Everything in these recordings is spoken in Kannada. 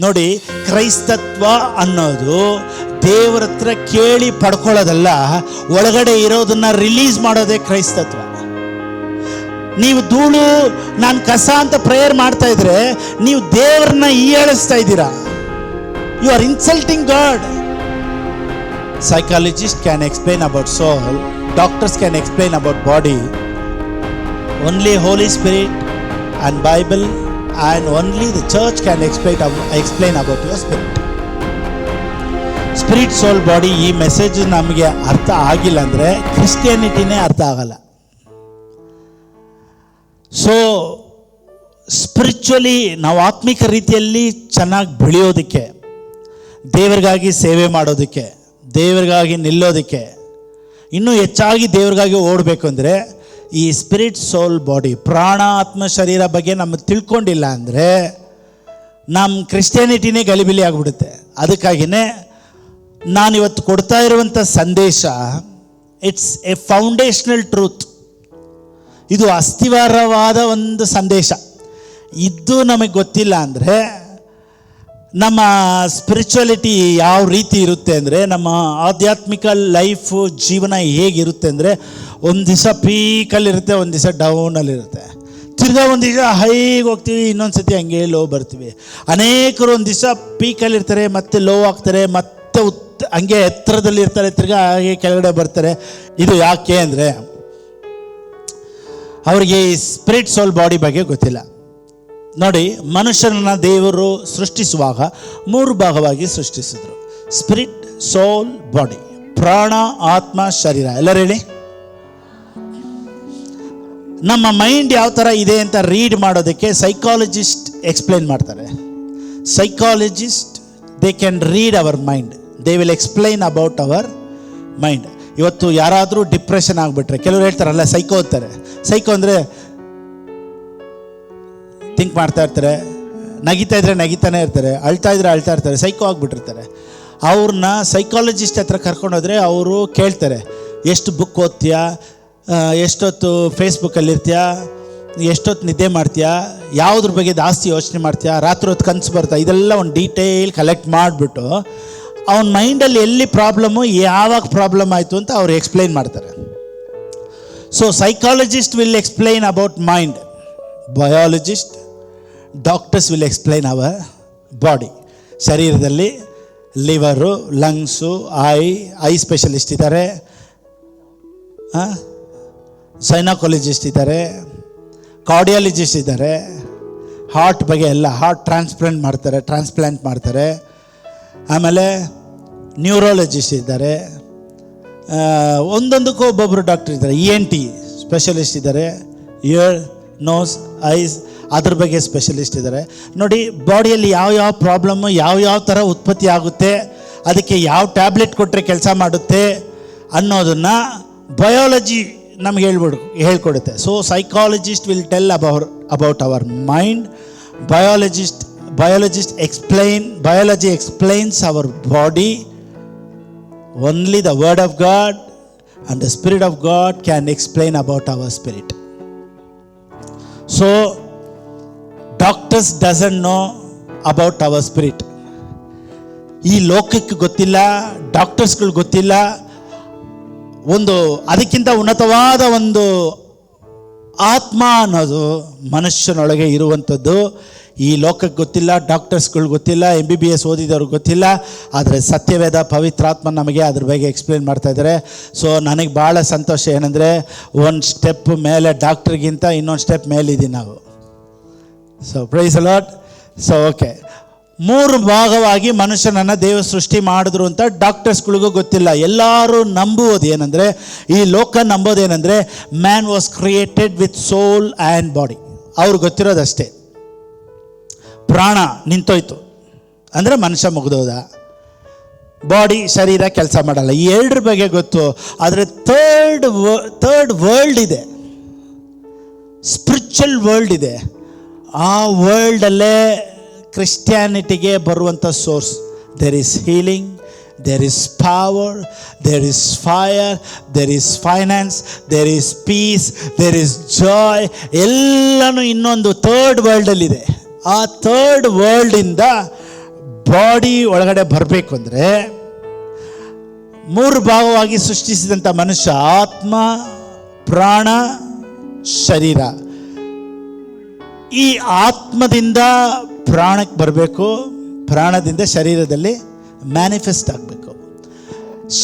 ನೋಡಿ, ಕ್ರೈಸ್ತತ್ವ ಅನ್ನೋದು ದೇವರ ಹತ್ರ ಕೇಳಿ ಪಡ್ಕೊಳ್ಳೋದಲ್ಲ, ಒಳಗಡೆ ಇರೋದನ್ನ ರಿಲೀಸ್ ಮಾಡೋದೇ ಕ್ರೈಸ್ತತ್ವ. ನೀವು ಧೂಳು, ನಾನು ಕಸ ಅಂತ ಪ್ರೇಯರ್ ಮಾಡ್ತಾ ಇದ್ರೆ ನೀವು ದೇವರನ್ನ ಹೀಯಾಳಿಸ್ತಾ ಇದ್ದೀರಾ. You are insulting God. Psychologist can explain about soul, doctors can explain about body. Only Holy Spirit and Bible and only the church can explain about your spirit. Spirit, soul, body ಈ ಮೆಸೇಜ್ ನಮಗೆ ಅರ್ಥ ಆಗಿಲ್ಲ ಅಂದರೆ ಕ್ರಿಸ್ಟಿಯಾನಿಟಿನೇ ಅರ್ಥ ಆಗಲ್ಲ. ಸೊ ಸ್ಪಿರಿಚುವಲಿ ನಾವು ಆತ್ಮಿಕ ರೀತಿಯಲ್ಲಿ ಚೆನ್ನಾಗಿ ಬೆಳೆಯೋದಕ್ಕೆ, ದೇವರಿಗಾಗಿ ಸೇವೆ ಮಾಡೋದಕ್ಕೆ, ದೇವರಿಗಾಗಿ ನಿಲ್ಲೋದಕ್ಕೆ, ಇನ್ನೂ ಹೆಚ್ಚಾಗಿ ದೇವರಿಗಾಗಿ ಓಡಬೇಕು ಅಂದರೆ ಈ ಸ್ಪಿರಿಟ್, ಸೋಲ್, ಬಾಡಿ, ಪ್ರಾಣ, ಆತ್ಮ, ಶರೀರ ಬಗ್ಗೆ ನಮಗೆ ತಿಳ್ಕೊಂಡಿಲ್ಲ ಅಂದರೆ ನಮ್ಮ ಕ್ರಿಸ್ಟಿಯಾನಿಟಿನೇ ಗಲಿಬಿಲಿ ಆಗಿಬಿಡುತ್ತೆ. ಅದಕ್ಕಾಗಿಯೇ ನಾನಿವತ್ತು ಕೊಡ್ತಾ ಇರುವಂಥ ಸಂದೇಶ ಇಟ್ಸ್ ಎ ಫೌಂಡೇಶನಲ್ ಟ್ರೂತ್. ಇದು ಅಸ್ಥಿವಾರವಾದ ಒಂದು ಸಂದೇಶ. ಇದು ನಮಗೆ ಗೊತ್ತಿಲ್ಲ ಅಂದರೆ ನಮ್ಮ ಸ್ಪಿರಿಚುಯಾಲಿಟಿ ಯಾವ ರೀತಿ ಇರುತ್ತೆ ಅಂದರೆ, ನಮ್ಮ ಆಧ್ಯಾತ್ಮಿಕ ಲೈಫು, ಜೀವನ ಹೇಗಿರುತ್ತೆ ಅಂದರೆ, ಒಂದು ದಿವಸ ಪೀಕಲ್ಲಿರುತ್ತೆ, ಒಂದು ದಿವಸ ಡೌನಲ್ಲಿರುತ್ತೆ, ತಿರ್ಗಾ ಒಂದು ದಿವಸ ಹೈಗೆ ಹೋಗ್ತೀವಿ, ಇನ್ನೊಂದು ಸತಿ ಹಂಗೆ ಲೋ ಬರ್ತೀವಿ. ಅನೇಕರು ಒಂದು ದಿವಸ ಪೀಕಲ್ಲಿರ್ತಾರೆ, ಮತ್ತೆ ಲೋ ಆಗ್ತಾರೆ, ಮತ್ತೆ ಹಂಗೆ ಎತ್ತರದಲ್ಲಿರ್ತಾರೆ, ತಿರ್ಗಾ ಹಾಗೆ ಕೆಳಗಡೆ ಬರ್ತಾರೆ. ಇದು ಯಾಕೆ ಅಂದರೆ ಅವರಿಗೆ ಸ್ಪಿರಿಟ್, ಸೋಲ್, ಬಾಡಿ ಬಗ್ಗೆ ಗೊತ್ತಿಲ್ಲ. ನೋಡಿ, ಮನುಷ್ಯನನ್ನು ದೇವರು ಸೃಷ್ಟಿಸುವಾಗ 3 ಭಾಗವಾಗಿ ಸೃಷ್ಟಿಸಿದ್ರು: ಸ್ಪಿರಿಟ್, ಸೋಲ್, ಬಾಡಿ, ಪ್ರಾಣ, ಆತ್ಮ, ಶರೀರ. ಎಲ್ಲರೂ ಹೇಳಿ. ನಮ್ಮ ಮೈಂಡ್ ಯಾವ ಥರ ಇದೆ ಅಂತ ರೀಡ್ ಮಾಡೋದಕ್ಕೆ ಸೈಕಾಲಜಿಸ್ಟ್ ಎಕ್ಸ್ಪ್ಲೇನ್ ಮಾಡ್ತಾರೆ. Psychologist they can read our mind, they will explain about our mind. ಇವತ್ತು ಯಾರಾದರೂ ಡಿಪ್ರೆಷನ್ ಆಗಿಬಿಟ್ರೆ ಕೆಲವರು ಹೇಳ್ತಾರಲ್ಲ, ಸೈಕೋ ಅಂತಾರೆ. ಸೈಕೋ ಅಂದರೆ ಥಿಂಕ್ ಮಾಡ್ತಾ ಇರ್ತಾರೆ, ನಗಿತಾ ಇದ್ರೆ ನಗಿತಾನೆ ಇರ್ತಾರೆ, ಅಳ್ತಾ ಇದ್ರೆ ಅಳ್ತಾ ಇರ್ತಾರೆ, ಸೈಕೋ ಆಗಿಬಿಟ್ಟಿರ್ತಾರೆ. ಅವ್ರನ್ನ ಸೈಕಾಲಜಿಸ್ಟ್ ಹತ್ರ ಕರ್ಕೊಂಡೋದ್ರೆ ಅವರು ಕೇಳ್ತಾರೆ, ಎಷ್ಟು ಬುಕ್ ಓದ್ತೀಯಾ, ಎಷ್ಟೊತ್ತು ಫೇಸ್ಬುಕ್ಕಲ್ಲಿರ್ತೀಯಾ, ಎಷ್ಟೊತ್ತು ನಿದ್ದೆ ಮಾಡ್ತೀಯಾ, ಯಾವುದ್ರ ಬಗ್ಗೆ ಜಾಸ್ತಿ ಯೋಚನೆ ಮಾಡ್ತೀಯಾ, ರಾತ್ರಿ ಹೊತ್ತು ಕನಸು ಬರ್ತಾ, ಇದೆಲ್ಲ ಒಂದು ಡೀಟೇಲ್ ಕಲೆಕ್ಟ್ ಮಾಡಿಬಿಟ್ಟು ಅವನ ಮೈಂಡಲ್ಲಿ ಎಲ್ಲಿ ಪ್ರಾಬ್ಲಮ್ಮು, ಯಾವಾಗ ಪ್ರಾಬ್ಲಮ್ ಆಯಿತು ಅಂತ ಅವ್ರು ಎಕ್ಸ್ಪ್ಲೈನ್ ಮಾಡ್ತಾರೆ. So psychologist will explain about mind, biologist, doctors will explain our body. ಶರೀರದಲ್ಲಿ ಲಿವರು, ಲಂಗ್ಸು, ಐ ಸ್ಪೆಷಲಿಸ್ಟ್ ಇದ್ದಾರೆ, ಸೈನಾಕಾಲಜಿಸ್ಟ್ ಇದ್ದಾರೆ, ಕಾರ್ಡಿಯಾಲಜಿಸ್ಟ್ ಇದ್ದಾರೆ, ಹಾರ್ಟ್ ಬಗ್ಗೆ ಎಲ್ಲ, ಹಾರ್ಟ್ ಟ್ರಾನ್ಸ್ಪ್ಲಾಂಟ್ ಮಾಡ್ತಾರೆ. ಆಮೇಲೆ ನ್ಯೂರಾಲಜಿಸ್ಟ್ ಇದ್ದಾರೆ, ಒಂದೊಂದಕ್ಕೂ ಒಬ್ಬೊಬ್ಬರು ಡಾಕ್ಟರ್ ಇದ್ದಾರೆ. ENT ಸ್ಪೆಷಲಿಸ್ಟ್ ಇದ್ದಾರೆ, ಇಯರ್, ನೋಸ್, ಐಸ್ ಅದ್ರ ಬಗ್ಗೆ ಸ್ಪೆಷಲಿಸ್ಟ್ ಇದ್ದಾರೆ. ನೋಡಿ, ಬಾಡಿಯಲ್ಲಿ ಯಾವ ಪ್ರಾಬ್ಲಮ್ಮು ಯಾವ ಥರ ಉತ್ಪತ್ತಿ ಆಗುತ್ತೆ, ಅದಕ್ಕೆ ಯಾವ ಟ್ಯಾಬ್ಲೆಟ್ ಕೊಟ್ಟರೆ ಕೆಲಸ ಮಾಡುತ್ತೆ ಅನ್ನೋದನ್ನು ಬಯಾಲಜಿ ನಮ್ಗೆ ಹೇಳ್ಕೊಡುತ್ತೆ. So psychologist will tell about our mind, biology explains our body. Only the word of God and the Spirit of God can explain about our spirit. So doctors doesn't know about our spirit. ಈ ಲೋಕಕ್ಕೆ ಗೊತ್ತಿಲ್ಲ, ಡಾಕ್ಟರ್ಸ್ಗಳು ಗೊತ್ತಿಲ್ಲ. ಒಂದು ಅದಕ್ಕಿಂತ ಉನ್ನತವಾದ ಒಂದು ಆತ್ಮ ಅನ್ನೋದು ಮನುಷ್ಯನೊಳಗೆ ಇರುವಂಥದ್ದು. ಈ ಲೋಕಕ್ಕೆ ಗೊತ್ತಿಲ್ಲ, ಡಾಕ್ಟರ್ಸ್ಗಳು ಗೊತ್ತಿಲ್ಲ, MBBS ಓದಿದವ್ರಿಗೆ ಗೊತ್ತಿಲ್ಲ. ಆದರೆ ಸತ್ಯವೇದ, ಪವಿತ್ರಾತ್ಮ ನಮಗೆ ಅದ್ರ ಬಗ್ಗೆ ಎಕ್ಸ್ಪ್ಲೇನ್ ಮಾಡ್ತಾ ಇದ್ದಾರೆ. ಸೊ ನನಗೆ ಭಾಳ ಸಂತೋಷ ಏನಂದರೆ, ಒಂದು ಸ್ಟೆಪ್ ಮೇಲೆ ಡಾಕ್ಟ್ರಿಗಿಂತ ಇನ್ನೊಂದು ಸ್ಟೆಪ್ ಮೇಲಿದ್ದೀವಿ ನಾವು. So praise the Lord. So okay, 3 ಭಾಗವಾಗಿ ಮನುಷ್ಯನನ್ನು ದೇವರು ಸೃಷ್ಟಿ ಮಾಡಿದ್ರು ಅಂತ ಡಾಕ್ಟರ್ಸ್ಗಳಿಗೂ ಗೊತ್ತಿಲ್ಲ. ಎಲ್ಲರೂ ನಂಬುವುದು ಏನಂದರೆ, ಈ ಲೋಕ ನಂಬೋದೇನೆಂದರೆ, man was created with soul and body. ಅವ್ರಿಗೆ ಗೊತ್ತಿರೋದಷ್ಟೇ. ಪ್ರಾಣ ನಿಂತೋಯ್ತು ಅಂದರೆ ಮನುಷ್ಯ ಮುಗಿದೋದ, ಬಾಡಿ, ಶರೀರ ಕೆಲಸ ಮಾಡಲ್ಲ. ಈ 2 ಬಗ್ಗೆ ಗೊತ್ತು. ಆದರೆ ಥರ್ಡ್ ವರ್ಲ್ಡ್ ಇದೆ, ಸ್ಪಿರಿಚುವಲ್ ವರ್ಲ್ಡ್ ಇದೆ. ಆ ವರ್ಲ್ಡಲ್ಲೇ ಕ್ರಿಸ್ಟಿಯಾನಿಟಿಗೆ ಬರುವಂಥ source. There is healing, there is power, there is fire, there is finance, there is peace, there is joy. ಎಲ್ಲನೂ ಇನ್ನೊಂದು ಥರ್ಡ್ ವರ್ಲ್ಡಲ್ಲಿದೆ. ಆ ಥರ್ಡ್ ವರ್ಲ್ಡಿಂದ ಬಾಡಿ ಒಳಗಡೆ ಬರಬೇಕು ಅಂದರೆ 3 ಭಾಗವಾಗಿ ಸೃಷ್ಟಿಸಿದಂಥ ಮನುಷ್ಯ ಆತ್ಮ, ಪ್ರಾಣ, ಶರೀರ. ಈ ಆತ್ಮದಿಂದ ಪ್ರಾಣಕ್ಕೆ ಬರಬೇಕು, ಪ್ರಾಣದಿಂದ ಶರೀರದಲ್ಲಿ ಮ್ಯಾನಿಫೆಸ್ಟ್ ಆಗಬೇಕು.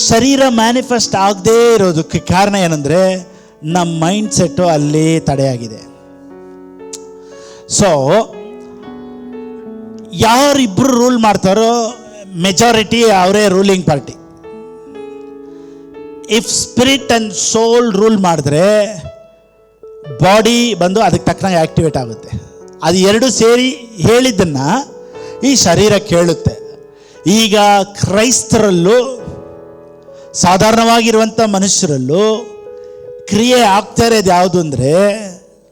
ಶರೀರ ಮ್ಯಾನಿಫೆಸ್ಟ್ ಆಗದೇ ಇರೋದಕ್ಕೆ ಕಾರಣ ಏನಂದರೆ ನಮ್ಮ ಮೈಂಡ್ ಸೆಟ್ಟು ಅಲ್ಲಿ ತಡೆಯಾಗಿದೆ. ಸೊ ಯಾರಿಬ್ಬರು ರೂಲ್ ಮಾಡ್ತಾರೋ ಮೆಜಾರಿಟಿ ಅವರೇ ruling party. If spirit and soul rule ಮಾಡಿದ್ರೆ ಬಾಡಿ ಬಂದು ಅದಕ್ಕೆ ತಕ್ಕನಾಗಿ ಆ್ಯಕ್ಟಿವೇಟ್ ಆಗುತ್ತೆ. ಅದು ಎರಡು ಸೇರಿ ಹೇಳಿದ್ದನ್ನು ಈ ಶರೀರ ಕೇಳುತ್ತೆ. ಈಗ ಕ್ರೈಸ್ತರಲ್ಲೂ ಸಾಧಾರಣವಾಗಿರುವಂಥ ಮನುಷ್ಯರಲ್ಲೂ ಕ್ರಿಯೆ ಆಗ್ತಾ ಇರೋದು ಯಾವುದು ಅಂದರೆ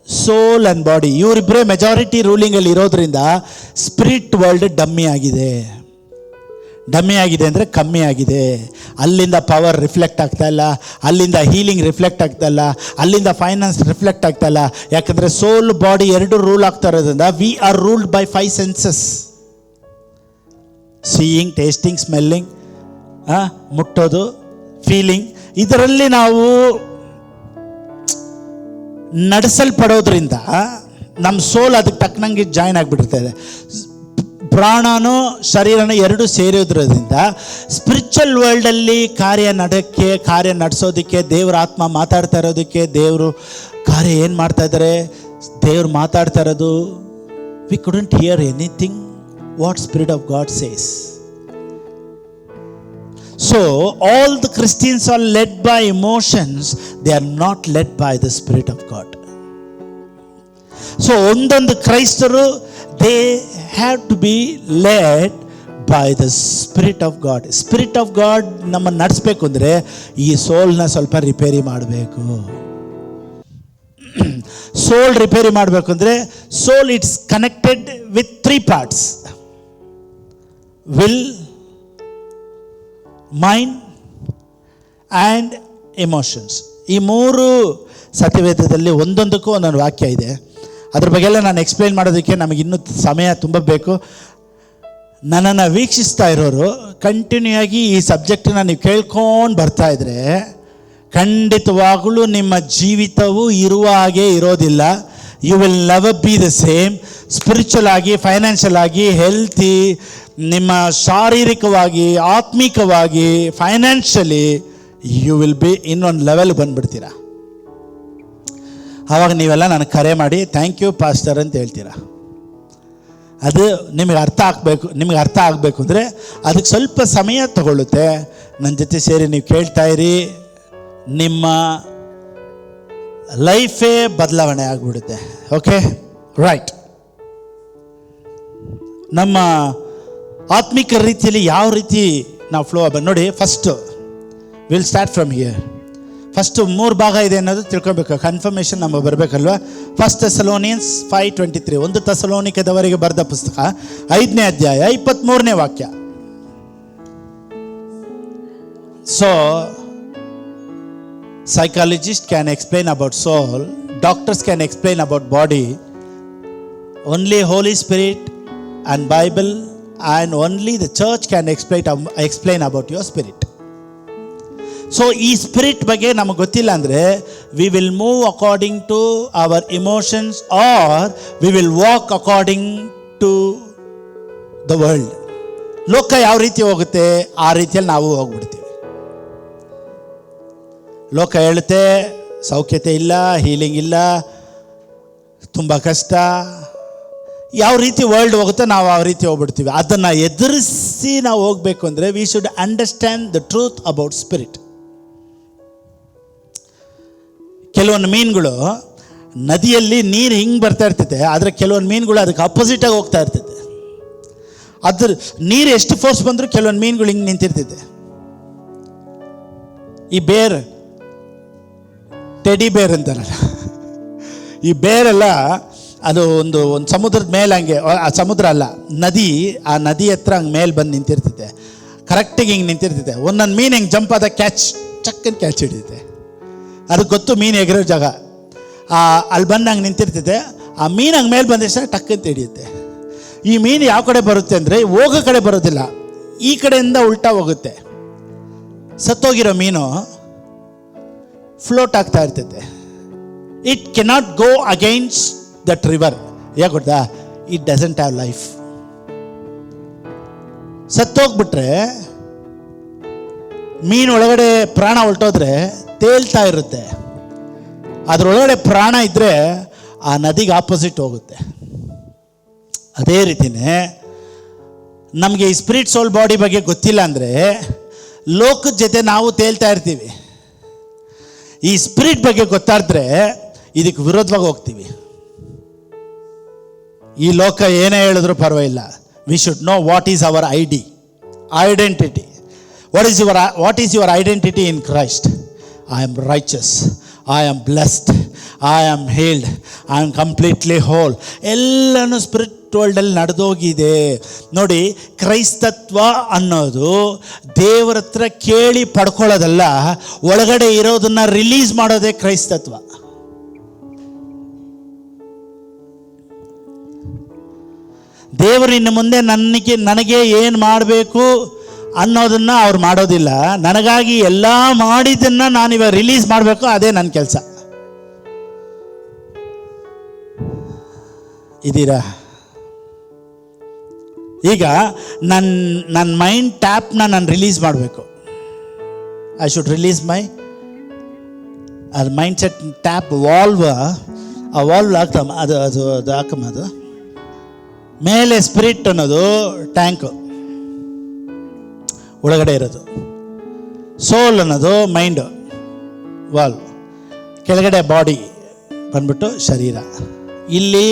ಸೋಲ್ ಆ್ಯಂಡ್ ಬಾಡಿ. ಇವರಿಬ್ಬರೇ ಮೆಜಾರಿಟಿ ರೂಲಿಂಗಲ್ಲಿ ಇರೋದ್ರಿಂದ ಸ್ಪಿರಿಟ್ ವರ್ಲ್ಡ್ ಡಮ್ಮಿ ಆಗಿದೆ ಅಂದರೆ ಕಮ್ಮಿ ಆಗಿದೆ. ಅಲ್ಲಿಂದ ಪವರ್ ರಿಫ್ಲೆಕ್ಟ್ ಆಗ್ತಾ ಇಲ್ಲ, ಅಲ್ಲಿಂದ ಹೀಲಿಂಗ್ ರಿಫ್ಲೆಕ್ಟ್ ಆಗ್ತಾ ಇಲ್ಲ, ಅಲ್ಲಿಂದ ಫೈನಾನ್ಸ್ ರಿಫ್ಲೆಕ್ಟ್ ಆಗ್ತಾ ಇಲ್ಲ. ಯಾಕಂದರೆ ಸೋಲ್ ಬಾಡಿ ಎರಡು ರೂಲ್ ಆಗ್ತಾ ಇರೋದ್ರಿಂದ we are ruled by 5 senses: seeing, tasting, smelling, ಮುಟ್ಟೋದು, ಫೀಲಿಂಗ್. ಇದರಲ್ಲಿ ನಾವು ನಡೆಸಲ್ಪಡೋದ್ರಿಂದ ನಮ್ಮ ಸೋಲ್ ಅದಕ್ಕೆ ತಕ್ಕನಂಗೆ ಜಾಯ್ನ್ ಆಗಿಬಿಡ್ತದೆ. ಪ್ರಾಣನೂ ಶರೀರನ ಎರಡು ಸೇರಿದ್ರಿಂದ ಸ್ಪಿರಿಚುವಲ್ ವರ್ಲ್ಡಲ್ಲಿ ಕಾರ್ಯ ನಡೆಸೋದಕ್ಕೆ, ದೇವರ ಆತ್ಮ ಮಾತಾಡ್ತಾ ಇರೋದಕ್ಕೆ, ದೇವರು ಕಾರ್ಯ ಏನು ಮಾಡ್ತಾ ಇದ್ದಾರೆ, ದೇವ್ರು ಮಾತಾಡ್ತಾ ಇರೋದು, V couldn't here anything what spirit of god says. So all the Christians are led by emotions, they are not led by the Spirit of God. So ಒಂದೊಂದು ಕ್ರೈಸ್ತರು they have to be led by the Spirit of God. Spirit of God ನಮ್ಮನ್ನು ನಡೆಸಬೇಕು ಅಂದರೆ ಈ ಸೋಲ್ನ ಸ್ವಲ್ಪ ರಿಪೇರಿ ಮಾಡಬೇಕು. ಸೋಲ್ ರಿಪೇರಿ ಮಾಡಬೇಕು ಅಂದರೆ soul it's connected with 3 parts: will, mind and emotions. ಈ 3 ಸತ್ಯವೇದದಲ್ಲಿ ಒಂದೊಂದಕ್ಕೂ ಒಂದೊಂದು ವಾಕ್ಯ ಇದೆ. ಅದ್ರ ಬಗ್ಗೆ ಎಲ್ಲ ನಾನು ಎಕ್ಸ್ಪ್ಲೈನ್ ಮಾಡೋದಕ್ಕೆ ನಮಗಿನ್ನೂ ಸಮಯ ತುಂಬ ಬೇಕು. ನನ್ನನ್ನು ವೀಕ್ಷಿಸ್ತಾ ಇರೋರು ಕಂಟಿನ್ಯೂ ಆಗಿ ಈ ಸಬ್ಜೆಕ್ಟನ್ನ ನೀವು ಕೇಳ್ಕೊಂಡು ಬರ್ತಾ ಇದ್ರೆ ಖಂಡಿತವಾಗಲೂ ನಿಮ್ಮ ಜೀವಿತವು ಇರುವ ಹಾಗೆ ಇರೋದಿಲ್ಲ. You will never be the same. Spiritual ಆಗಿ, ಫೈನಾನ್ಷಿಯಲ್ ಆಗಿ, ಹೆಲ್ತಿ, ನಿಮ್ಮ ಶಾರೀರಿಕವಾಗಿ, ಆತ್ಮಿಕವಾಗಿ, ಫೈನಾನ್ಷಿಯಲಿ ಯು ವಿಲ್ ಬಿ ಇನ್ನೊಂದು ಲೆವೆಲ್ ಬಂದುಬಿಡ್ತೀರಾ. ಆವಾಗ ನೀವೆಲ್ಲ ನನಗೆ ಕರೆ ಮಾಡಿ ಥ್ಯಾಂಕ್ ಯು ಪಾಸ್ಟರ್ ಅಂತ ಹೇಳ್ತೀರಾ. ಅದು ನಿಮಗೆ ಅರ್ಥ ಆಗಬೇಕು ಅಂದರೆ ಅದಕ್ಕೆ ಸ್ವಲ್ಪ ಸಮಯ ತಗೊಳ್ಳುತ್ತೆ. ನನ್ನ ಜೊತೆ ಸೇರಿ ನೀವು ಕೇಳ್ತಾಯಿರಿ, ನಿಮ್ಮ ಲೈಫೇ ಬದಲಾವಣೆ ಆಗಿಬಿಡುತ್ತೆ. Okay, right. ನಮ್ಮ ಆತ್ಮಿಕ ರೀತಿಯಲ್ಲಿ ಯಾವ ರೀತಿ ನಾವು ಫ್ಲೋ ನೋಡಿ. First will start from here. First 3 ಭಾಗ ಇದೆ ಅನ್ನೋದು ತಿಳ್ಕೊಬೇಕು. ಕನ್ಫರ್ಮೇಷನ್ ನಮಗೆ ಬರಬೇಕಲ್ವ. 1 Thessalonians 5:23, 1 ಥೆಸಲೋನಿಕದವರಿಗೆ ಬರೆದ ಪುಸ್ತಕ 5ನೇ ಅಧ್ಯಾಯ 23ನೇ ವಾಕ್ಯ. So psychologists can explain about soul, doctors can explain about body, only Holy Spirit and Bible and only the church can explain about your spirit. So ಈ ಸ್ಪಿರಿಟ್ ಬಗ್ಗೆ ನಮಗೆ ಗೊತ್ತಿಲ್ಲ ಅಂದರೆ we will move according to our emotions or we will walk according to the world. ಲೋಕ ಯಾವ ರೀತಿ ಹೋಗುತ್ತೆ ಆ ರೀತಿಯಲ್ಲಿ ನಾವು ಹೋಗ್ಬಿಡ್ತೀವಿ. ಲೋಕ ಹೇಳುತ್ತೆ ಸೌಖ್ಯತೆ ಇಲ್ಲ, ಹೀಲಿಂಗ್ ಇಲ್ಲ, ತುಂಬ ಕಷ್ಟ. ಯಾವ ರೀತಿ ವರ್ಲ್ಡ್ ಹೋಗುತ್ತೆ ನಾವು ಆ ರೀತಿ ಹೋಗ್ಬಿಡ್ತೀವಿ. ಅದನ್ನು ಎದುರಿಸಿ ನಾವು ಹೋಗಬೇಕು ಅಂದರೆ we should understand the truth about spirit. ಕೆಲವೊಂದು ಮೀನುಗಳು ನದಿಯಲ್ಲಿ ನೀರು ಹಿಂಗೆ ಬರ್ತಾ ಇರ್ತೈತೆ, ಆದರೆ ಕೆಲವೊಂದು ಮೀನುಗಳು ಅದಕ್ಕೆ ಅಪೋಸಿಟಾಗಿ ಹೋಗ್ತಾ ಇರ್ತೈತೆ. ಅದ್ರ ನೀರು ಎಷ್ಟು ಫೋರ್ಸ್ ಬಂದರೂ ಕೆಲವೊಂದು ಮೀನುಗಳು ಹಿಂಗೆ ನಿಂತಿರ್ತೈತೆ. ಈ ಬೇರ್, ಟೆಡಿ ಬೇರ್ ಅಂತಾರಲ್ಲ, ಈ ಬೇರೆಲ್ಲ ಅದು ಒಂದು ಸಮುದ್ರದ ಮೇಲೆ ಹಂಗೆ, ಆ ಸಮುದ್ರ ಅಲ್ಲ ನದಿ, ಆ ನದಿ ಹತ್ರ ಹಂಗೆ ಮೇಲೆ ಬಂದು ನಿಂತಿರ್ತೈತೆ. ಕರೆಕ್ಟಿಗೆ ಹಿಂಗೆ ನಿಂತಿರ್ತೈತೆ. ಒಂದೊಂದು ಮೀನು ಹಿಂಗೆ ಜಂಪ್ ಆದ ಚಕ್ಕನ್ ಕ್ಯಾಚ್ ಹಿಡಿತೈತೆ. ಅದಕ್ಕೆ ಗೊತ್ತು ಮೀನು ಎಗರೋ ಜಾಗ. ಅಲ್ಲಿ ಬಂದು ಹಂಗೆ ನಿಂತಿರ್ತೈತೆ. ಆ ಮೀನು ಹಂಗೆ ಮೇಲೆ ಬಂದ ತಕ್ಷಣ ಟಕ್ಕಂತ ಹಿಡಿಯುತ್ತೆ. ಈ ಮೀನು ಯಾವ ಕಡೆ ಬರುತ್ತೆ ಅಂದರೆ ಹೋಗೋ ಕಡೆ ಬರೋದಿಲ್ಲ, ಈ ಕಡೆಯಿಂದ ಉಲ್ಟಾ ಹೋಗುತ್ತೆ. ಸತ್ತೋಗಿರೋ ಮೀನು ಫ್ಲೋಟ್ ಆಗ್ತಾ ಇರ್ತೈತೆ. It cannot go against that river. ಯಾಕೆ ಗೊತ್ತಾ? It doesn't have life. ಸತ್ತೋಗ್ಬಿಟ್ರೆ ಮೀನು ಒಳಗಡೆ ಪ್ರಾಣ ಹೊರಟೋದ್ರೆ ತೇಲ್ತಾ ಇರುತ್ತೆ. ಅದರೊಳಗಡೆ ಪ್ರಾಣ ಇದ್ದರೆ ಆ ನದಿಗೆ ಆಪೋಸಿಟ್ ಹೋಗುತ್ತೆ. ಅದೇ ರೀತಿಯೇ ನಮಗೆ ಈ ಸ್ಪಿರಿಟ್ ಸೋಲ್ ಬಾಡಿ ಬಗ್ಗೆ ಗೊತ್ತಿಲ್ಲ ಅಂದರೆ ಲೋಕದ ಜೊತೆ ನಾವು ತೇಲ್ತಾ ಇರ್ತೀವಿ. ಈ ಸ್ಪಿರಿಟ್ ಬಗ್ಗೆ ಗೊತ್ತಾದ್ರೆ ಇದಕ್ಕೆ ವಿರೋಧವಾಗಿ ಹೋಗ್ತೀವಿ. ಈ ಲೋಕ ಏನೇ ಹೇಳಿದ್ರು ಪರವಾಗಿಲ್ಲ. We should know what is our identity. What is your identity in Christ? I am riches, I am blessed, I am healed, I am completely whole. ಎಲ್ಲನೂ ಸ್ಪಿರಿಟ್ ವರ್ಲ್ಡಲ್ಲಿ ನಡೆದೋಗಿದೆ. ನೋಡಿ, ಕ್ರೈಸ್ತತ್ವ ಅನ್ನೋದು ದೇವರ ಹತ್ರ ಕೇಳಿ ಪಡ್ಕೊಳ್ಳೋದಲ್ಲ, ಒಳಗಡೆ ಇರೋದನ್ನ ರಿಲೀಸ್ ಮಾಡೋದೇ ಕ್ರೈಸ್ತತ್ವ. ದೇವರು ಇನ್ನು ಮುಂದೆ ನನಗೆ ಏನು ಮಾಡಬೇಕು ಅನ್ನೋದನ್ನ ಅವ್ರು ಮಾಡೋದಿಲ್ಲ. ನನಗಾಗಿ ಎಲ್ಲ ಮಾಡಿದ್ದನ್ನ ನಾನಿವಾಗ ರಿಲೀಸ್ ಮಾಡಬೇಕು, ಅದೇ ನನ್ನ ಕೆಲಸ. ಇದ್ದೀರಾ? ಈಗ ನನ್ನ ಮೈಂಡ್ ಟ್ಯಾಪ್ನ ನಾನು ರಿಲೀಸ್ ಮಾಡಬೇಕು. ಐ ಶುಡ್ ರಿಲೀಸ್ ಅದು ಮೈಂಡ್ ಸೆಟ್ ಟ್ಯಾಪ್ ವಾಲ್ವ್. ಆ ವಾಲ್ವ್ ಹಾಕ್ತಮ್ಮ, ಅದು ಹಾಕಮ್ಮ. ಅದು ಮೇಲೆ ಸ್ಪಿರಿಟ್ ಅನ್ನೋದು ಟ್ಯಾಂಕು ಒಳಗಡೆ ಇರೋದು, ಸೋಲ್ ಅನ್ನೋದು ಮೈಂಡು ವಾಲ್ವ್, ಕೆಳಗಡೆ ಬಾಡಿ ಬಂದ್ಬಿಟ್ಟು ಶರೀರ. ಇಲ್ಲಿ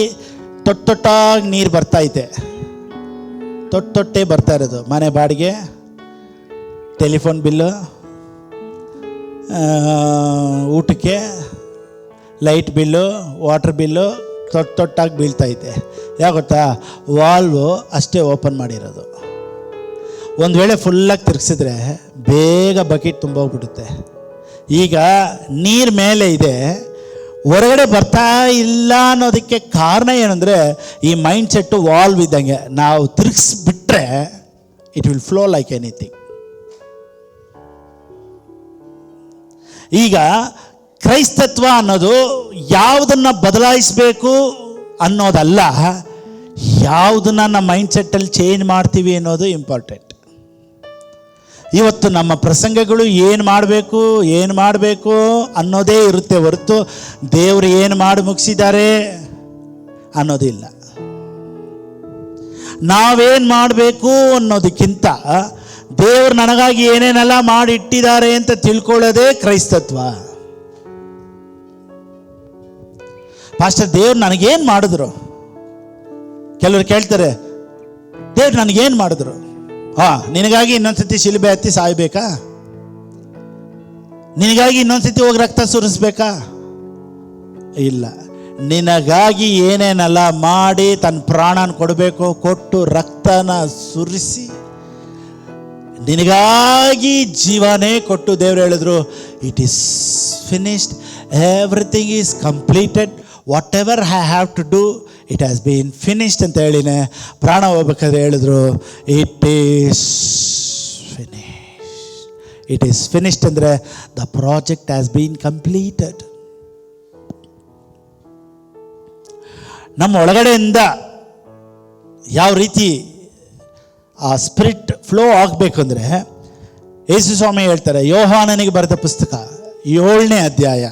ತೊಟ್ಟೊಟ್ಟಾಗಿ ನೀರು ಬರ್ತೈತೆ, ತೊಟ್ಟೆ ಬರ್ತಾ ಇರೋದು. ಮನೆ ಬಾಡಿಗೆ, ಟೆಲಿಫೋನ್ ಬಿಲ್ಲು, ಊಟಕ್ಕೆ, ಲೈಟ್ ಬಿಲ್ಲು, ವಾಟರ್ ಬಿಲ್ಲು ತೊಟ್ಟಾಗಿ ಬೀಳ್ತೈತೆ. ಯಾಕೆ ಗೊತ್ತಾ? ವಾಲ್ವು ಅಷ್ಟೇ ಓಪನ್ ಮಾಡಿರೋದು. ಒಂದು ವೇಳೆ ಫುಲ್ಲಾಗಿ ತಿರ್ಗಿಸಿದ್ರೆ ಬೇಗ ಬಕೆಟ್ ತುಂಬೋಗ್ಬಿಡುತ್ತೆ. ಈಗ ನೀರು ಮೇಲೆ ಇದೆ, ಹೊರಗಡೆ ಬರ್ತಾ ಇಲ್ಲ ಅನ್ನೋದಕ್ಕೆ ಕಾರಣ ಏನಂದರೆ ಈ ಮೈಂಡ್ ಸೆಟ್ಟು ವಾಲ್ವ್ ಇದ್ದಂಗೆ. ನಾವು ತಿರುಗಿಸ್ಬಿಟ್ರೆ it will flow like anything. ಈಗ ಕ್ರೈಸ್ತತ್ವ ಅನ್ನೋದು ಯಾವುದನ್ನು ಬದಲಾಯಿಸಬೇಕು ಅನ್ನೋದಲ್ಲ, ಯಾವುದನ್ನ ನಮ್ಮ ಮೈಂಡ್ ಸೆಟ್ಟಲ್ಲಿ ಚೇಂಜ್ ಮಾಡ್ತೀವಿ ಅನ್ನೋದು ಇಂಪಾರ್ಟೆಂಟ್. ಇವತ್ತು ನಮ್ಮ ಪ್ರಸಂಗಗಳು ಏನು ಮಾಡಬೇಕು ಅನ್ನೋದೇ ಇರುತ್ತೆ ಹೊರತು ದೇವರು ಏನು ಮಾಡಿ ಮುಗಿಸಿದ್ದಾರೆ ಅನ್ನೋದಿಲ್ಲ. ನಾವೇನು ಮಾಡಬೇಕು ಅನ್ನೋದಕ್ಕಿಂತ ದೇವರು ನನಗಾಗಿ ಏನೇನೆಲ್ಲ ಮಾಡಿ ಇಟ್ಟಿದ್ದಾರೆ ಅಂತ ತಿಳ್ಕೊಳ್ಳೋದೇ ಕ್ರೈಸ್ತತ್ವ. ಪಾಸ್ಟರ್, ದೇವ್ರು ನನಗೇನು ಮಾಡಿದ್ರು? ಕೆಲವರು ಕೇಳ್ತಾರೆ, ದೇವ್ರು ನನಗೇನು ಮಾಡಿದ್ರು? ನಿನಗಾಗಿ ಇನ್ನೊಂದ್ಸತಿ ಶಿಲುಬೆ ಹತ್ತಿ ಸಾಯ್ಬೇಕಾ? ನಿನಗಾಗಿ ಇನ್ನೊಂದ್ಸತಿ ಹೋಗಿ ರಕ್ತ ಸುರಿಸ್ಬೇಕಾ? ಇಲ್ಲ. ನಿನಗಾಗಿ ಏನೇನೆಲ್ಲ ಮಾಡಿ ತನ್ನ ಪ್ರಾಣನ ಕೊಡಬೇಕು, ಕೊಟ್ಟು ರಕ್ತನ ಸುರಿಸಿ ನಿನಗಾಗಿ ಜೀವನೇ ಕೊಟ್ಟು ದೇವರು ಹೇಳಿದ್ರು, it is finished, everything is completed, whatever I have to do it has been finished ಅಂತ ಹೇಳಿನೇ ಪ್ರಾಣ ಹೋಗ್ಬೇಕಾದ್ರೆ ಹೇಳಿದ್ರು, ಇಟ್ ಈಸ್ ಫಿನಿಶ್ಡ್ ಅಂದರೆ the project has been completed. ನಮ್ಮ ಒಳಗಡೆಯಿಂದ ಯಾವ ರೀತಿ ಆ ಸ್ಪಿರಿಟ್ ಫ್ಲೋ ಆಗಬೇಕು ಅಂದರೆ, ಯೇಸು ಸ್ವಾಮಿ ಹೇಳ್ತಾರೆ, ಯೋಹಾನನಿಗೆ ಬರೆದ ಪುಸ್ತಕ 7ನೇ ಅಧ್ಯಾಯ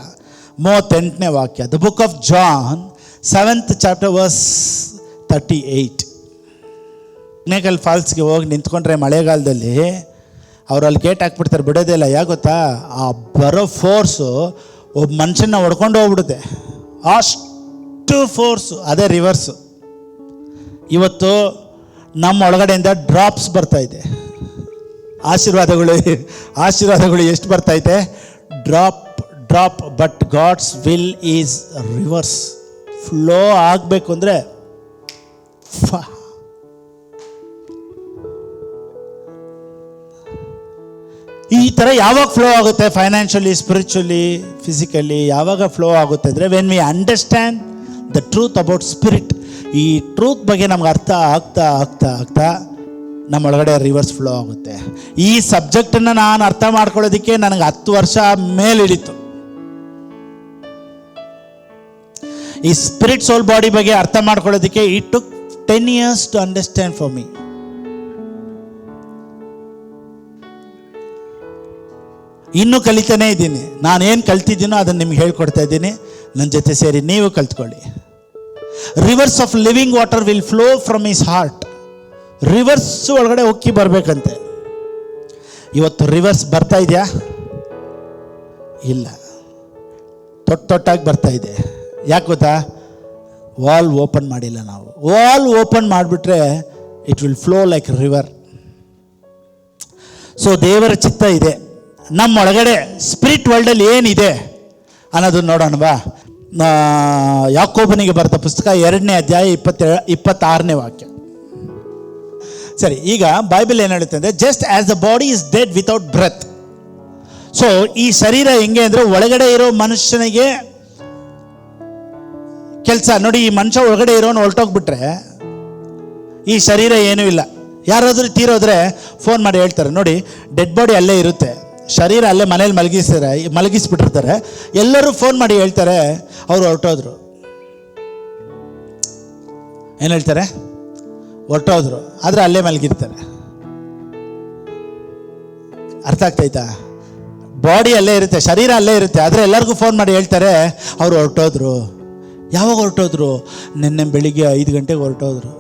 38ನೇ ವಾಕ್ಯ, the book of John 7th chapter verse 38. ನೇಕಲ್ ಫಾಲ್ಸ್ಗೆ ಹೋಗಿ ನಿಂತ್ಕೊಂಡ್ರೆ ಮಳೆಗಾಲದಲ್ಲಿ ಅವ್ರು ಅಲ್ಲಿ ಗೇಟ್ ಹಾಕ್ಬಿಡ್ತಾರೆ, ಬಿಡೋದೇ ಇಲ್ಲ. ಯಾಕೆ ಗೊತ್ತಾ? ಆ ಬರೋ ಫೋರ್ಸು ಒಬ್ಬ ಮನುಷ್ಯನ ಹೊಡ್ಕೊಂಡು ಹೋಗ್ಬಿಡುತ್ತೆ, ಅಷ್ಟು ಫೋರ್ಸು. ಅದೇ ರಿವರ್ಸು. ಇವತ್ತು ನಮ್ಮ ಒಳಗಡೆಯಿಂದ ಡ್ರಾಪ್ಸ್ ಬರ್ತಾಯಿದೆ, ಆಶೀರ್ವಾದಗಳು ಎಷ್ಟು ಬರ್ತೈತೆ? Drop. But God's will is rivers. Flow ಆಗಬೇಕು ಅಂದರೆ ಈ ಥರ ಯಾವಾಗ ಫ್ಲೋ ಆಗುತ್ತೆ? ಫೈನಾನ್ಷಿಯಲಿ, ಸ್ಪಿರಿಚುವಲಿ, ಫಿಸಿಕಲಿ ಯಾವಾಗ ಫ್ಲೋ ಆಗುತ್ತೆ ಅಂದರೆ when we understand the truth about spirit. ಈ ಟ್ರೂತ್ ಬಗ್ಗೆ ನಮ್ಗೆ ಅರ್ಥ ಆಗ್ತಾ ಆಗ್ತಾ ಆಗ್ತಾ ನಮ್ಮೊಳಗಡೆ ರಿವರ್ಸ್ ಫ್ಲೋ ಆಗುತ್ತೆ. ಈ ಸಬ್ಜೆಕ್ಟನ್ನು ನಾನು ಅರ್ಥ ಮಾಡ್ಕೊಳ್ಳೋದಕ್ಕೆ ನನಗೆ 10 ವರ್ಷ ಮೇಲಿಡಿತು. ಈ ಸ್ಪಿರಿಟ್ ಸೋಲ್ ಬಾಡಿ ಬಗ್ಗೆ ಅರ್ಥ ಮಾಡ್ಕೊಳ್ಳೋದಕ್ಕೆ it took 10 years to understand for me. ಇನ್ನೂ ಕಲಿತಾನೇ ಇದ್ದೀನಿ. ನಾನೇನು ಕಲ್ತಿದ್ದೀನೋ ಅದನ್ನು ನಿಮ್ಗೆ ಹೇಳ್ಕೊಡ್ತಾ ಇದ್ದೀನಿ. ನನ್ನ ಜೊತೆ ಸೇರಿ ನೀವು ಕಲ್ತ್ಕೊಳ್ಳಿ. Rivers of living water will flow from his heart. Rivers ಒಳಗಡೆ ಉಕ್ಕಿ ಬರಬೇಕಂತೆ. ಇವತ್ತು ರಿವರ್ಸ್ ಬರ್ತಾ ಇದೆಯಾ? ಇಲ್ಲ, ತೊಟ್ಟಾಗಿ ಬರ್ತಾ ಇದೆ. ಯಾಕೆ ಗೊತ್ತಾ? ವಾಲ್ ಓಪನ್ ಮಾಡಿಲ್ಲ ನಾವು. ವಾಲ್ ಓಪನ್ ಮಾಡಿಬಿಟ್ರೆ it will flow like river. So ದೇವರ ಚಿತ್ತ ಇದೆ ನಮ್ಮೊಳಗಡೆ. ಸ್ಪಿರಿಟ್ ವರ್ಲ್ಡಲ್ಲಿ ಏನಿದೆ ಅನ್ನೋದನ್ನು ನೋಡೋಣ ಬಾ. ಯಾಕೋಬನಿಗೆ ಬರೆದ ಪುಸ್ತಕ 2ನೇ ಅಧ್ಯಾಯ 26ನೇ ವಾಕ್ಯ. ಸರಿ, ಈಗ ಬೈಬಲ್ ಏನು ಹೇಳುತ್ತೆ ಅಂದರೆ, just as the body is dead without breath. So ಈ ಶರೀರ ಹೆಂಗೆ ಅಂದರೆ, ಒಳಗಡೆ ಇರೋ ಮನುಷ್ಯನಿಗೆ ಕೆಲಸ ನೋಡಿ. ಈ ಮನುಷ್ಯ ಒಳಗಡೆ ಇರೋನು ಹೊರಟೋಗ್ಬಿಟ್ರೆ ಈ ಶರೀರ ಏನೂ ಇಲ್ಲ. ಯಾರಾದರೂ ತೀರೋದ್ರೆ ಫೋನ್ ಮಾಡಿ ಹೇಳ್ತಾರೆ, ನೋಡಿ ಡೆಡ್ ಬಾಡಿ ಅಲ್ಲೇ ಇರುತ್ತೆ, ಶರೀರ ಅಲ್ಲೇ ಮನೇಲಿ ಮಲಗಿಸ್ಬಿಟ್ಟಿರ್ತಾರೆ. ಎಲ್ಲರೂ ಫೋನ್ ಮಾಡಿ ಹೇಳ್ತಾರೆ ಅವರು ಹೊರಟೋದ್ರು. ಏನು ಹೇಳ್ತಾರೆ? ಹೊರಟೋದ್ರು, ಆದರೆ ಅಲ್ಲೇ ಮಲಗಿರ್ತಾರೆ. ಅರ್ಥ ಆಗ್ತೈತಾ? ಬಾಡಿ ಅಲ್ಲೇ ಇರುತ್ತೆ, ಶರೀರ ಅಲ್ಲೇ ಇರುತ್ತೆ, ಆದರೆ ಎಲ್ಲರಿಗೂ ಫೋನ್ ಮಾಡಿ ಹೇಳ್ತಾರೆ ಅವರು ಹೊರಟೋದ್ರು. ಯಾವಾಗ ಹೊರಟೋದ್ರು? ನಿನ್ನೆ ಬೆಳಿಗ್ಗೆ 5 ಗಂಟೆಗೆ ಹೊರಟೋದ್ರು.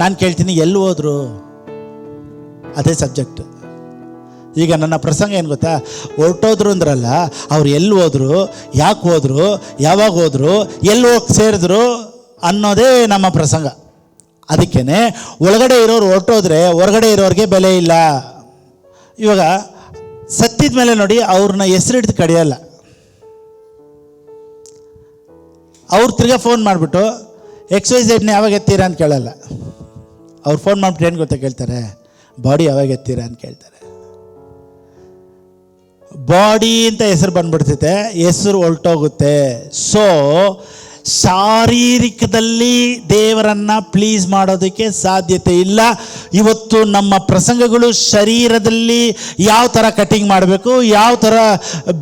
ನಾನು ಕೇಳ್ತೀನಿ, ಎಲ್ಲಿ ಹೋದ್ರು? ಅದೇ ಸಬ್ಜೆಕ್ಟ್. ಈಗ ನನ್ನ ಪ್ರಸಂಗ ಏನು ಗೊತ್ತಾ? ಹೊರಟೋದ್ರು ಅಂದ್ರಲ್ಲ, ಅವ್ರು ಎಲ್ಲಿ ಹೋದ್ರು, ಯಾಕೆ ಹೋದ್ರು, ಯಾವಾಗ ಹೋದ್ರು, ಎಲ್ಲಿ ಹೋಗಿ ಸೇರಿದ್ರು ಅನ್ನೋದೇ ನಮ್ಮ ಪ್ರಸಂಗ. ಅದಕ್ಕೇ ಒಳಗಡೆ ಇರೋರು ಹೊರಟೋದ್ರೆ ಹೊರಗಡೆ ಇರೋರಿಗೆ ಬೆಲೆ ಇಲ್ಲ. ಇವಾಗ ಸತ್ತಿದ ಮೇಲೆ ನೋಡಿ, ಅವ್ರನ್ನ ಹೆಸರಿಡ್ದು ಕಡಿಯಲ್ಲ. ಅವ್ರು ತಿರ್ಗಾ ಫೋನ್ ಮಾಡಿಬಿಟ್ಟು XYZ ಯಾವಾಗ ಎತ್ತೀರಾ ಅಂತ ಕೇಳಲ್ಲ. ಅವ್ರು ಫೋನ್ ಮಾಡಿಬಿಟ್ಟು ಏನು ಗೊತ್ತಾ ಕೇಳ್ತಾರೆ? ಬಾಡಿ ಯಾವಾಗ ಎತ್ತೀರಾ ಅಂತ ಕೇಳ್ತಾರೆ. ಬಾಡಿ ಅಂತ ಹೆಸರು ಬಂದ್ಬಿಡ್ತೈತೆ, ಹೆಸರು ಹೊರಟೋಗುತ್ತೆ. ಸೊ ಶಾರೀರಿಕದಲ್ಲಿ ದೇವರನ್ನು ಪ್ಲೀಸ್ ಮಾಡೋದಕ್ಕೆ ಸಾಧ್ಯತೆ ಇಲ್ಲ. ಇವತ್ತು ನಮ್ಮ ಪ್ರಸಂಗಗಳು ಶರೀರದಲ್ಲಿ ಯಾವ ಥರ ಕಟಿಂಗ್ ಮಾಡಬೇಕು, ಯಾವ ಥರ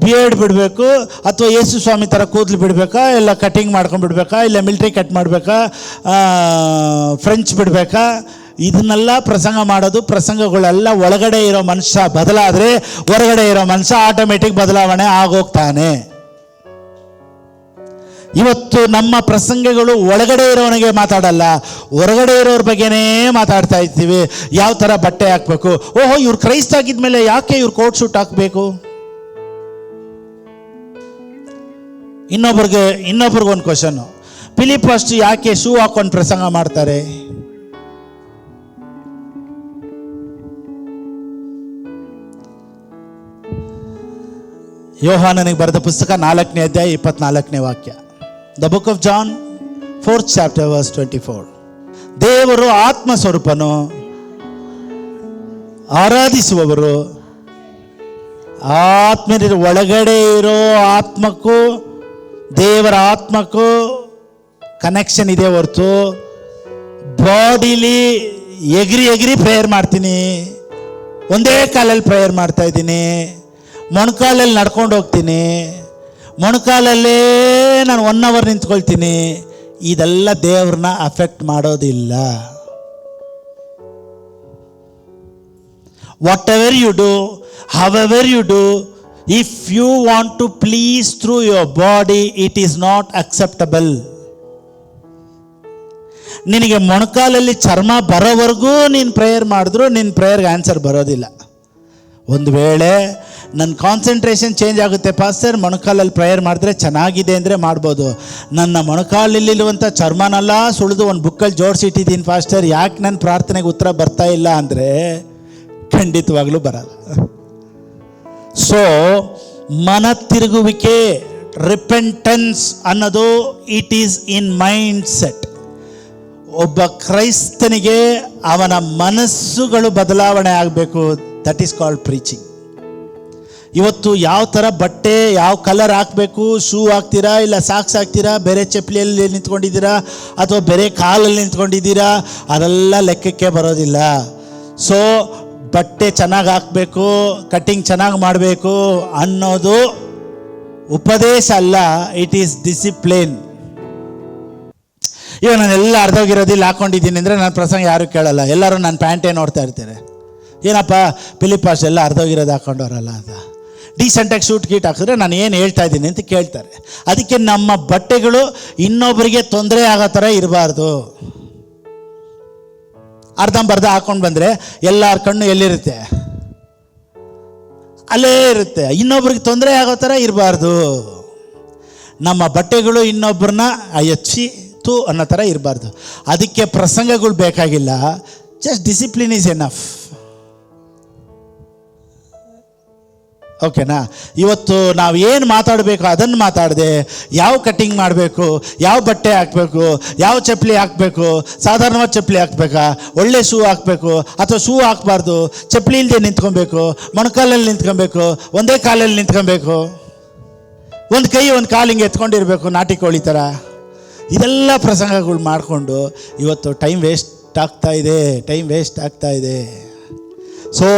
ಬಿಯರ್ಡ್ ಬಿಡಬೇಕು, ಅಥವಾ ಯೇಸು ಸ್ವಾಮಿ ಥರ ಕೂದಲು ಬಿಡಬೇಕಾ, ಇಲ್ಲ ಕಟಿಂಗ್ ಮಾಡ್ಕೊಂಡ್ಬಿಡ್ಬೇಕಾ, ಇಲ್ಲ ಮಿಲ್ಟ್ರಿ ಕಟ್ ಮಾಡಬೇಕಾ, ಫ್ರೆಂಚ್ ಬಿಡಬೇಕಾ, ಇದನ್ನೆಲ್ಲ ಪ್ರಸಂಗ ಮಾಡೋದು. ಪ್ರಸಂಗಗಳೆಲ್ಲ ಒಳಗಡೆ ಇರೋ ಮನುಷ್ಯ ಬದಲಾದರೆ ಹೊರಗಡೆ ಇರೋ ಮನುಷ್ಯ ಆಟೋಮೆಟಿಕ್ ಬದಲಾವಣೆ ಆಗೋಗ್ತಾನೆ. ಇವತ್ತು ನಮ್ಮ ಪ್ರಸಂಗಗಳು ಒಳಗಡೆ ಇರೋವನಿಗೆ ಮಾತಾಡಲ್ಲ, ಹೊರಗಡೆ ಇರೋರ ಬಗ್ಗೆನೇ ಮಾತಾಡ್ತಾ ಇರ್ತೀವಿ. ಯಾವ ಥರ ಬಟ್ಟೆ ಹಾಕಬೇಕು, ಓಹೋ ಇವ್ರು ಕ್ರೈಸ್ತ ಆಗಿದ್ಮೇಲೆ ಯಾಕೆ ಇವ್ರು ಕೋಟ್ ಶೂಟ್ ಹಾಕಬೇಕು, ಇನ್ನೊಬ್ರಿಗೆ ಒಂದು ಕ್ವಶನ್ನು, ಫಿಲಿಪ್ ಅಷ್ಟು ಯಾಕೆ ಶೂ ಹಾಕೊಂಡು ಪ್ರಸಂಗ ಮಾಡ್ತಾರೆ? ಯೋಹಾನನಿಗೆ ಬರೆದ ಪುಸ್ತಕ 4ನೇ ಅಧ್ಯಾಯ 24ನೇ ವಾಕ್ಯ. The book of John 4th chapter verse 24. ದೇವರು ಆತ್ಮ ಸ್ವರೂಪನು, ಆರಾಧಿಸುವವರು ಆತ್ಮದ ಒಳಗಡೆ ಇರೋ ಆತ್ಮಕ್ಕೂ ದೇವರ ಆತ್ಮಕ್ಕೂ ಕನೆಕ್ಷನ್ ಇದೆ ಹೊರತು ಬಾಡಿಲಿ ಎಗ್ರಿ ಪ್ರೇಯರ್ ಮಾಡ್ತೀನಿ, ಒಂದೇ ಕಾಲಲ್ಲಿ ಪ್ರೇಯರ್ ಮಾಡ್ತಾ ಇದ್ದೀನಿ, ಮೊಣಕಾಲಲ್ಲಿ ನಡ್ಕೊಂಡು ಹೋಗ್ತೀನಿ, ಮೊಣಕಾಲಲ್ಲೇ ನಾನು 1 hour ನಿಂತ್ಕೊಳ್ತೀನಿ, ಇದೆಲ್ಲ ದೇವ್ರನ್ನ ಅಫೆಕ್ಟ್ ಮಾಡೋದಿಲ್ಲ. Whatever you do, however you do, if you want to please through your body, it is not acceptable. ನಿನಗೆ ಮೊಣಕಾಲಲ್ಲಿ ಚರ್ಮ ಬರೋವರೆಗೂ ನೀನು ಪ್ರೇಯರ್ ಮಾಡಿದ್ರು ನಿನ್ನ ಪ್ರೇಯರ್ಗೆ ಆನ್ಸರ್ ಬರೋದಿಲ್ಲ. ಒಂದು ವೇಳೆ ನನ್ನ ಕಾನ್ಸಂಟ್ರೇಷನ್ ಚೇಂಜ್ ಆಗುತ್ತೆ, ಪಾಸ್ಟರ್ ಮೊಣಕಾಲಲ್ಲಿ ಪ್ರೇಯರ್ ಮಾಡಿದ್ರೆ ಚೆನ್ನಾಗಿದೆ ಅಂದರೆ ಮಾಡ್ಬೋದು. ನನ್ನ ಮೊಣಕಾಲಲ್ಲಿರುವಂಥ ಚರ್ಮನೆಲ್ಲ ಸುಳಿದು ಒಂದು ಬುಕ್ಕಲ್ಲಿ ಜೋಡಿಸಿಟ್ಟಿದ್ದೀನಿ ಪಾಸ್ಟರ್, ಯಾಕೆ ನನ್ನ ಪ್ರಾರ್ಥನೆಗೆ ಉತ್ತರ ಬರ್ತಾ ಇಲ್ಲ ಅಂದರೆ ಖಂಡಿತವಾಗ್ಲೂ ಬರಲ್ಲ. ಸೊ ಮನ ತಿರುಗುವಿಕೆ, ರಿಪೆಂಟೆನ್ಸ್ ಅನ್ನೋದು it is in mind set. ಒಬ್ಬ ಕ್ರೈಸ್ತನಿಗೆ ಅವನ ಮನಸ್ಸುಗಳು ಬದಲಾವಣೆ ಆಗಬೇಕು. That is called preaching. ಇವತ್ತು ಯಾವ ಥರ ಬಟ್ಟೆ, ಯಾವ ಕಲರ್ ಹಾಕಬೇಕು, ಶೂ ಹಾಕ್ತೀರಾ ಇಲ್ಲ ಸಾಕ್ಸ್ ಹಾಕ್ತೀರಾ, ಬೇರೆ ಚಪ್ಪಲಿಯಲ್ಲಿ ನಿಂತ್ಕೊಂಡಿದ್ದೀರಾ ಅಥವಾ ಬೇರೆ ಕಾಲಲ್ಲಿ ನಿಂತ್ಕೊಂಡಿದ್ದೀರಾ, ಅದೆಲ್ಲ ಲೆಕ್ಕಕ್ಕೆ ಬರೋದಿಲ್ಲ. ಸೊ ಬಟ್ಟೆ ಚೆನ್ನಾಗಿ ಹಾಕಬೇಕು, ಕಟ್ಟಿಂಗ್ ಚೆನ್ನಾಗಿ ಮಾಡಬೇಕು ಅನ್ನೋದು ಉಪದೇಶ ಅಲ್ಲ, ಇಟ್ ಈಸ್ ಡಿಸಿಪ್ಲಿನ್. ಇವಾಗ ನಾನೆಲ್ಲ ಅರ್ಧೋಗಿರೋದಿಲ್ಲ ಹಾಕ್ಕೊಂಡಿದ್ದೀನಿ ಅಂದರೆ ನನ್ನ ಪ್ರಸಂಗ ಯಾರು ಕೇಳಲ್ಲ, ಎಲ್ಲರೂ ನನ್ನ ಪ್ಯಾಂಟೇ ನೋಡ್ತಾ ಇರ್ತಾರೆ. ಏನಪ್ಪ ಫಿಲಿಪಾಸ್ ಎಲ್ಲ ಅರ್ಧೋಗಿರೋದು ಹಾಕ್ಕೊಂಡವ್ರಲ್ಲ ಅಂತ. ಡೀಸೆಂಟಾಗಿ ಶೂಟ್ ಗೀಟ್ ಹಾಕಿದ್ರೆ ನಾನು ಏನು ಹೇಳ್ತಾ ಇದ್ದೀನಿ ಅಂತ ಕೇಳ್ತಾರೆ. ಅದಕ್ಕೆ ನಮ್ಮ ಬಟ್ಟೆಗಳು ಇನ್ನೊಬ್ಬರಿಗೆ ತೊಂದರೆ ಆಗೋ ಥರ ಇರಬಾರ್ದು. ಅರ್ಧಂಬರ್ಧ ಹಾಕ್ಕೊಂಡು ಬಂದರೆ ಎಲ್ಲರ ಕಣ್ಣು ಎಲ್ಲಿರುತ್ತೆ, ಅಲ್ಲೇ ಇರುತ್ತೆ. ಇನ್ನೊಬ್ರಿಗೆ ತೊಂದರೆ ಆಗೋ ಥರ ಇರಬಾರ್ದು. ನಮ್ಮ ಬಟ್ಟೆಗಳು ಇನ್ನೊಬ್ಬರನ್ನ ಅಯ್ಯಚ್ಚಿ ತೂ ಅನ್ನೋ ಥರ ಇರಬಾರ್ದು. ಅದಕ್ಕೆ ಪ್ರಸಂಗಗಳು ಬೇಕಾಗಿಲ್ಲ, ಜಸ್ಟ್ ಡಿಸಿಪ್ಲಿನ್ ಈಸ್ ಎನಫ್. ಓಕೆನಾ? ಇವತ್ತು ನಾವು ಏನು ಮಾತಾಡಬೇಕು ಅದನ್ನು ಮಾತಾಡದೆ, ಯಾವ ಕಟ್ಟಿಂಗ್ ಮಾಡಬೇಕು, ಯಾವ ಬಟ್ಟೆ ಹಾಕಬೇಕು, ಯಾವ ಚಪ್ಪಲಿ ಹಾಕಬೇಕು, ಸಾಧಾರಣವಾದ ಚಪ್ಪಲಿ ಹಾಕಬೇಕಾ, ಒಳ್ಳೆ ಶೂ ಹಾಕಬೇಕು ಅಥವಾ ಶೂ ಹಾಕಬಾರ್ದು, ಚಪ್ಪಲಿ ಇಲ್ಲದೆ ನಿಂತ್ಕೊಬೇಕು, ಮೊಣಕಾಲಲ್ಲಿ ನಿಂತ್ಕೊಬೇಕು, ಒಂದೇ ಕಾಲಲ್ಲಿ ನಿಂತ್ಕೊಬೇಕು, ಒಂದು ಕೈ ಒಂದು ಕಾಲು ಹಿಂಗೆ ಎತ್ಕೊಂಡಿರಬೇಕು ನಾಟಿ ಕೋಳಿ ಥರ, ಇದೆಲ್ಲ ಪ್ರಸಂಗಗಳು ಮಾಡಿಕೊಂಡು ಇವತ್ತು ಟೈಮ್ ವೇಸ್ಟ್ ಆಗ್ತಾ ಇದೆ. So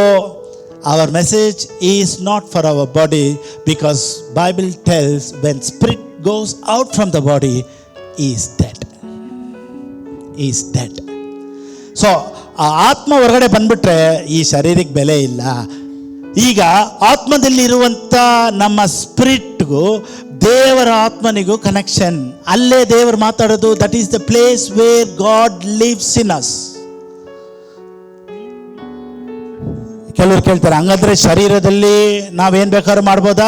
our message is not for our body, because Bible tells when spirit goes out from the body, he is dead. So ಆ ಆತ್ಮ ಹೊರಗಡೆ ಬಂದ್ಬಿಟ್ರೆ ಈ ಶರೀರಕ್ಕೆ ಬೆಲೆ ಇಲ್ಲ. ಈಗ ಆತ್ಮದಲ್ಲಿರುವಂಥ ನಮ್ಮ ಸ್ಪಿರಿಟ್ಗೂ ದೇವರ ಆತ್ಮನಿಗೂ ಕನೆಕ್ಷನ್, ಅಲ್ಲೇ ದೇವರು ಮಾತಾಡೋದು. That is the place where god lives in us. ಕೆಲವರು ಕೇಳ್ತಾರೆ, ಹಂಗಂದ್ರೆ ಶರೀರದಲ್ಲಿ ನಾವೇನು ಬೇಕಾದ್ರೂ ಮಾಡ್ಬೋದಾ,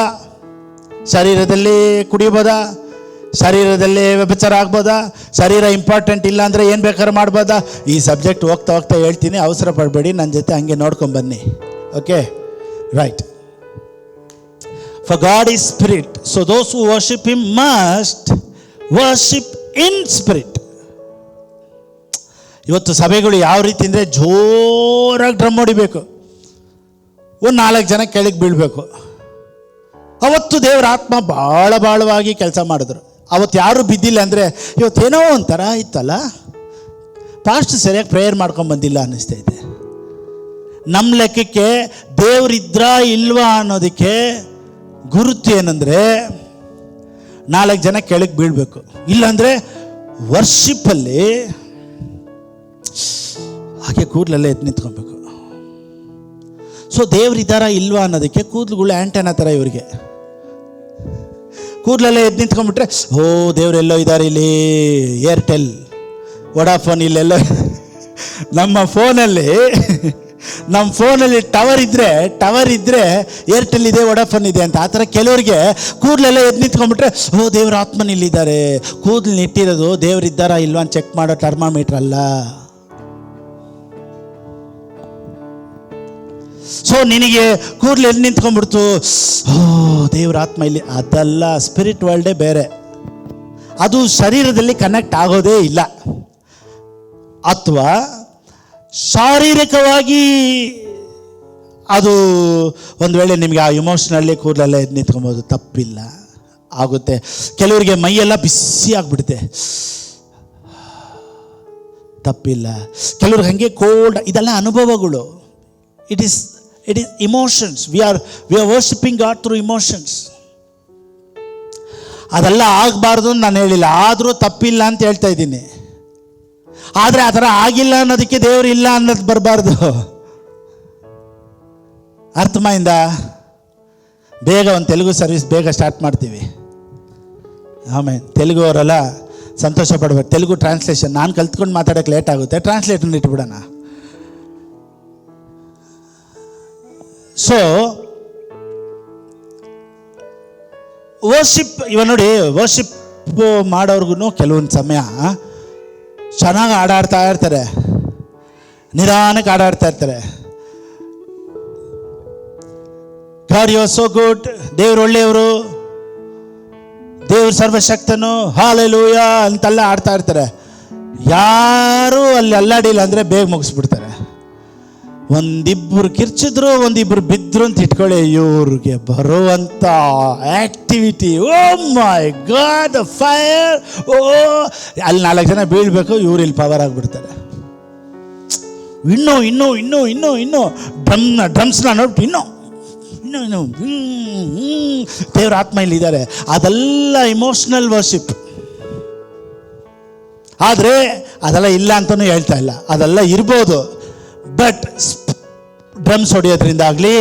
ಶರೀರದಲ್ಲಿ ಕುಡಿಬೋದಾ, ಶರೀರದಲ್ಲಿ ವ್ಯಭಿಚಾರ ಆಗ್ಬೋದಾ, ಶರೀರ ಇಂಪಾರ್ಟೆಂಟ್ ಇಲ್ಲ ಅಂದರೆ ಏನು ಬೇಕಾದ್ರೂ ಮಾಡ್ಬೋದಾ? ಈ ಸಬ್ಜೆಕ್ಟ್ ಹೋಗ್ತಾ ಹೇಳ್ತೀನಿ, ಅವಸರ ಪಡಬೇಡಿ, ನನ್ನ ಜೊತೆ ಹಂಗೆ ನೋಡ್ಕೊಂಬನ್ನಿ. Okay, right. For God is spirit, so those who worship him must worship in spirit. ಇವತ್ತು ಸಭೆಗಳು ಯಾವ ರೀತಿ ಅಂದರೆ ಜೋರಾಗಿ ಡ್ರಮ್ ಹೊಡಿಬೇಕು, ಒಂದು 4 ಜನ ಕೆಳಗೆ ಬೀಳಬೇಕು. ಅವತ್ತು ದೇವರ ಆತ್ಮ ಭಾಳವಾಗಿ ಕೆಲಸ ಮಾಡಿದ್ರು. ಅವತ್ತು ಯಾರೂ ಬಿದ್ದಿಲ್ಲ ಅಂದರೆ ಇವತ್ತೇನೋ ಒಂಥರ ಇತ್ತಲ್ಲ, ಪಾಸ್ಟ್ ಸರಿಯಾಗಿ ಪ್ರೇಯರ್ ಮಾಡ್ಕೊಂಡು ಬಂದಿಲ್ಲ ಅನ್ನಿಸ್ತೈತೆ. ನಮ್ಮ ಲೆಕ್ಕಕ್ಕೆ ದೇವರಿದ್ರಾ ಇಲ್ವಾ ಅನ್ನೋದಕ್ಕೆ ಗುರುತು ಏನಂದರೆ 4 ಜನ ಕೆಳಗೆ ಬೀಳಬೇಕು. ಇಲ್ಲಾಂದರೆ ವರ್ಷಿಪ್ಪಲ್ಲಿ ಹಾಗೆ ಕೂದಲಲ್ಲೇ ಎದ್ದು ನಿಂತ್ಕೊಬೇಕು. ಸೊ ದೇವರಿದ್ದಾರಾ ಇಲ್ವಾ ಅನ್ನೋದಕ್ಕೆ ಕೂದಲುಗಳು ಆ್ಯಂಟೆನಾ ಥರ ಇವರಿಗೆ. ಕೂದಲೆಲ್ಲ ಎದ್ದು ನಿಂತ್ಕೊಂಡ್ಬಿಟ್ರೆ ಓ ದೇವರೆಲ್ಲೋ ಇದ್ದಾರೆ, ಇಲ್ಲಿ ಏರ್ಟೆಲ್, ವೊಡಾಫೋನ್, ಇಲ್ಲೆಲ್ಲೋ. ನಮ್ಮ ಫೋನಲ್ಲಿ ಟವರ್ ಇದ್ದರೆ ಏರ್ಟೆಲ್ ಇದೆ, ವೊಡಾಫೋನ್ ಇದೆ ಅಂತ. ಆ ಥರ ಕೆಲವರಿಗೆ ಕೂದಲೆಲ್ಲ ಎದ್ದು ನಿಂತ್ಕೊಂಡ್ಬಿಟ್ರೆ ಓ ದೇವ್ರ ಆತ್ಮನ ಇಲ್ಲಿದ್ದಾರೆ. ಕೂದಲು ನಿಟ್ಟಿರೋದು ದೇವರಿದ್ದಾರಾ ಇಲ್ವಾ ಅಂತ ಚೆಕ್ ಮಾಡೋ ಟರ್ಮಾಮೀಟ್ರ್ ಅಲ್ಲ. ಸೊ ನಿನಗೆ ಕೂದಲು ಎಲ್ಲಿ ನಿಂತ್ಕೊಂಡ್ಬಿಡ್ತು, ಓ ದೇವ್ರ ಆತ್ಮ ಇಲ್ಲಿ, ಅದಲ್ಲ. ಸ್ಪಿರಿಟ್ ವರ್ಲ್ಡೇ ಬೇರೆ, ಅದು ಶರೀರದಲ್ಲಿ ಕನೆಕ್ಟ್ ಆಗೋದೇ ಇಲ್ಲ. ಅಥವಾ ಶಾರೀರಿಕವಾಗಿ ಅದು ಒಂದು ವೇಳೆ ನಿಮಗೆ ಆ ಇಮೋಷ್ನಲ್ಲಿ ಕೂದಲೆಲ್ಲ ಎದ್ದು ನಿಂತ್ಕೊಬೋದು, ತಪ್ಪಿಲ್ಲ, ಆಗುತ್ತೆ. ಕೆಲವರಿಗೆ ಮೈಯೆಲ್ಲ ಬಿಸಿ ಆಗಿಬಿಡುತ್ತೆ, ತಪ್ಪಿಲ್ಲ. ಕೆಲವ್ರಿಗೆ ಹಾಗೆ ಕೋಲ್ಡ್, ಇದೆಲ್ಲ ಅನುಭವಗಳು. It is emotions. We are worshiping God through emotions. ಅದೆಲ್ಲ ಆಗಬಾರ್ದು ಅಂತ ನಾನು ಹೇಳಿಲ್ಲ, ಆದರೂ ತಪ್ಪಿಲ್ಲ ಅಂತ ಹೇಳ್ತಾ ಇದ್ದೀನಿ. ಆದರೆ ಆ ಥರ ಆಗಿಲ್ಲ ಅನ್ನೋದಕ್ಕೆ ದೇವರು ಇಲ್ಲ ಅನ್ನೋದು ಬರಬಾರ್ದು. ಅರ್ಥಮಾಯಿಂದ ಬೇಗ ಒಂದು ತೆಲುಗು ಸರ್ವಿಸ್ ಬೇಗ ಸ್ಟಾರ್ಟ್ ಮಾಡ್ತೀವಿ. ಆಮೇಲೆ ತೆಲುಗು ಅವರೆಲ್ಲ ಸಂತೋಷ ಪಡ್ಬೇಕು. ತೆಲುಗು ಟ್ರಾನ್ಸ್ಲೇಷನ್ ನಾನು ಕಲ್ತ್ಕೊಂಡು ಮಾತಾಡೋಕ್ಕೆ ಲೇಟ್ ಆಗುತ್ತೆ, ಟ್ರಾನ್ಸ್ಲೇಟರ್ನ ಇಟ್ಬಿಡೋಣ. ಸೊ ವರ್ಷಿಪ್, ನೋಡಿ ವರ್ಷಿಪ್ ಮಾಡೋರ್ಗು ಕೆಲವೊಂದು ಸಮಯ ಚೆನ್ನಾಗಿ ಆಡಾಡ್ತಾ ಇರ್ತಾರೆ, ನಿಧಾನಕ್ಕೆ ಆಡಾಡ್ತಾ ಇರ್ತಾರೆ. God you are so good, ದೇವ್ರು ಒಳ್ಳೆಯವರು, ದೇವ್ರ ಸರ್ವಶಕ್ತನು, ಹಾಲೆಲೂಯಾ ಅಂತೆಲ್ಲ ಆಡ್ತಾ ಇರ್ತಾರೆ. ಯಾರೂ ಅಲ್ಲಿ ಅಲ್ಲಾಡಿಲ್ಲ ಅಂದರೆ ಬೇಗ ಮುಗಿಸ್ಬಿಡ್ತಾರೆ. ಒಂದಿಬ್ಬರು ಕಿರ್ಚಿದ್ರು, ಒಂದಿಬ್ಬರು ಬಿದ್ರು ಅಂತ ಇಟ್ಕೊಳ್ಳಿ, ಇವ್ರಿಗೆ ಬರುವಂಥ activity, oh my God, the fire, oh ಅಲ್ಲಿ 4 ಜನ ಬೀಳ್ಬೇಕು, ಇವ್ರು ಇಲ್ಲಿ ಪವರ್ ಆಗಿಬಿಡ್ತಾರೆ. ಇನ್ನೂ ಡ್ರಮ್ಸ್ನ ನೋಡ್ಬಿಟ್ಟು ಇನ್ನೂ ದೇವ್ರ ಆತ್ಮ ಇಲ್ಲಿದ್ದಾರೆ. ಅದೆಲ್ಲ ಇಮೋಷ್ನಲ್ ವರ್ಷಿಪ್. ಆದರೆ ಅದೆಲ್ಲ ಇಲ್ಲ ಅಂತಲೂ ಹೇಳ್ತಾ ಇಲ್ಲ, ಅದೆಲ್ಲ ಇರ್ಬೋದು. ಬಟ್ ಡ್ರಮ್ಸ್ ಹೊಡೆಯೋದ್ರಿಂದಾಗಲಿ,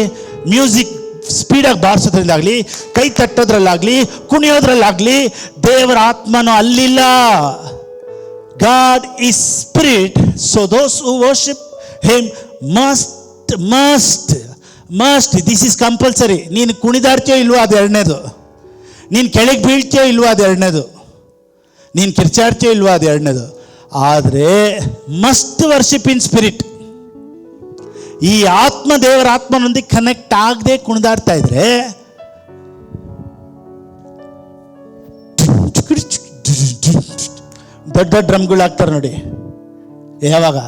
ಮ್ಯೂಸಿಕ್ ಸ್ಪೀಡಾಗಿ ಬಾರಿಸೋದ್ರಿಂದಾಗಲಿ, ಕೈ ತಟ್ಟೋದ್ರಲ್ಲಾಗಲಿ, ಕುಣಿಯೋದ್ರಲ್ಲಾಗಲಿ ದೇವರ ಆತ್ಮನೂ ಅಲ್ಲಿಲ್ಲ. God is spirit, so those who worship him must this is compulsory. ನೀನು ಕುಣಿದಾಡ್ತೀಯೋ ಇಲ್ವೋ ಅದು ಎರಡನೇದು, ನೀನು ಕೆಳಗೆ ಬೀಳ್ತೀಯೋ ಇಲ್ವೋ ಅದು ಎರಡನೇದು, ನೀನು ಕಿರ್ಚಾಡ್ತೀಯೋ ಇಲ್ವೋ ಅದು ಎರಡನೇದು. ಆದರೆ ಮಸ್ಟ್ ವರ್ಷಿಪ್ ಇನ್ ಸ್ಪಿರಿಟ್. ಈ ಆತ್ಮ ದೇವರ ಆತ್ಮನೊಂದಿಗೆ ಕನೆಕ್ಟ್ ಆಗದೆ ಕುಣಿದಾಡ್ತಾ ಇದ್ರೆ ದೊಡ್ಡ ದೊಡ್ಡ ಡ್ರಮ್ಗಳು ಹಾಕ್ತಾರೆ ನೋಡಿ, ಯಾವಾಗ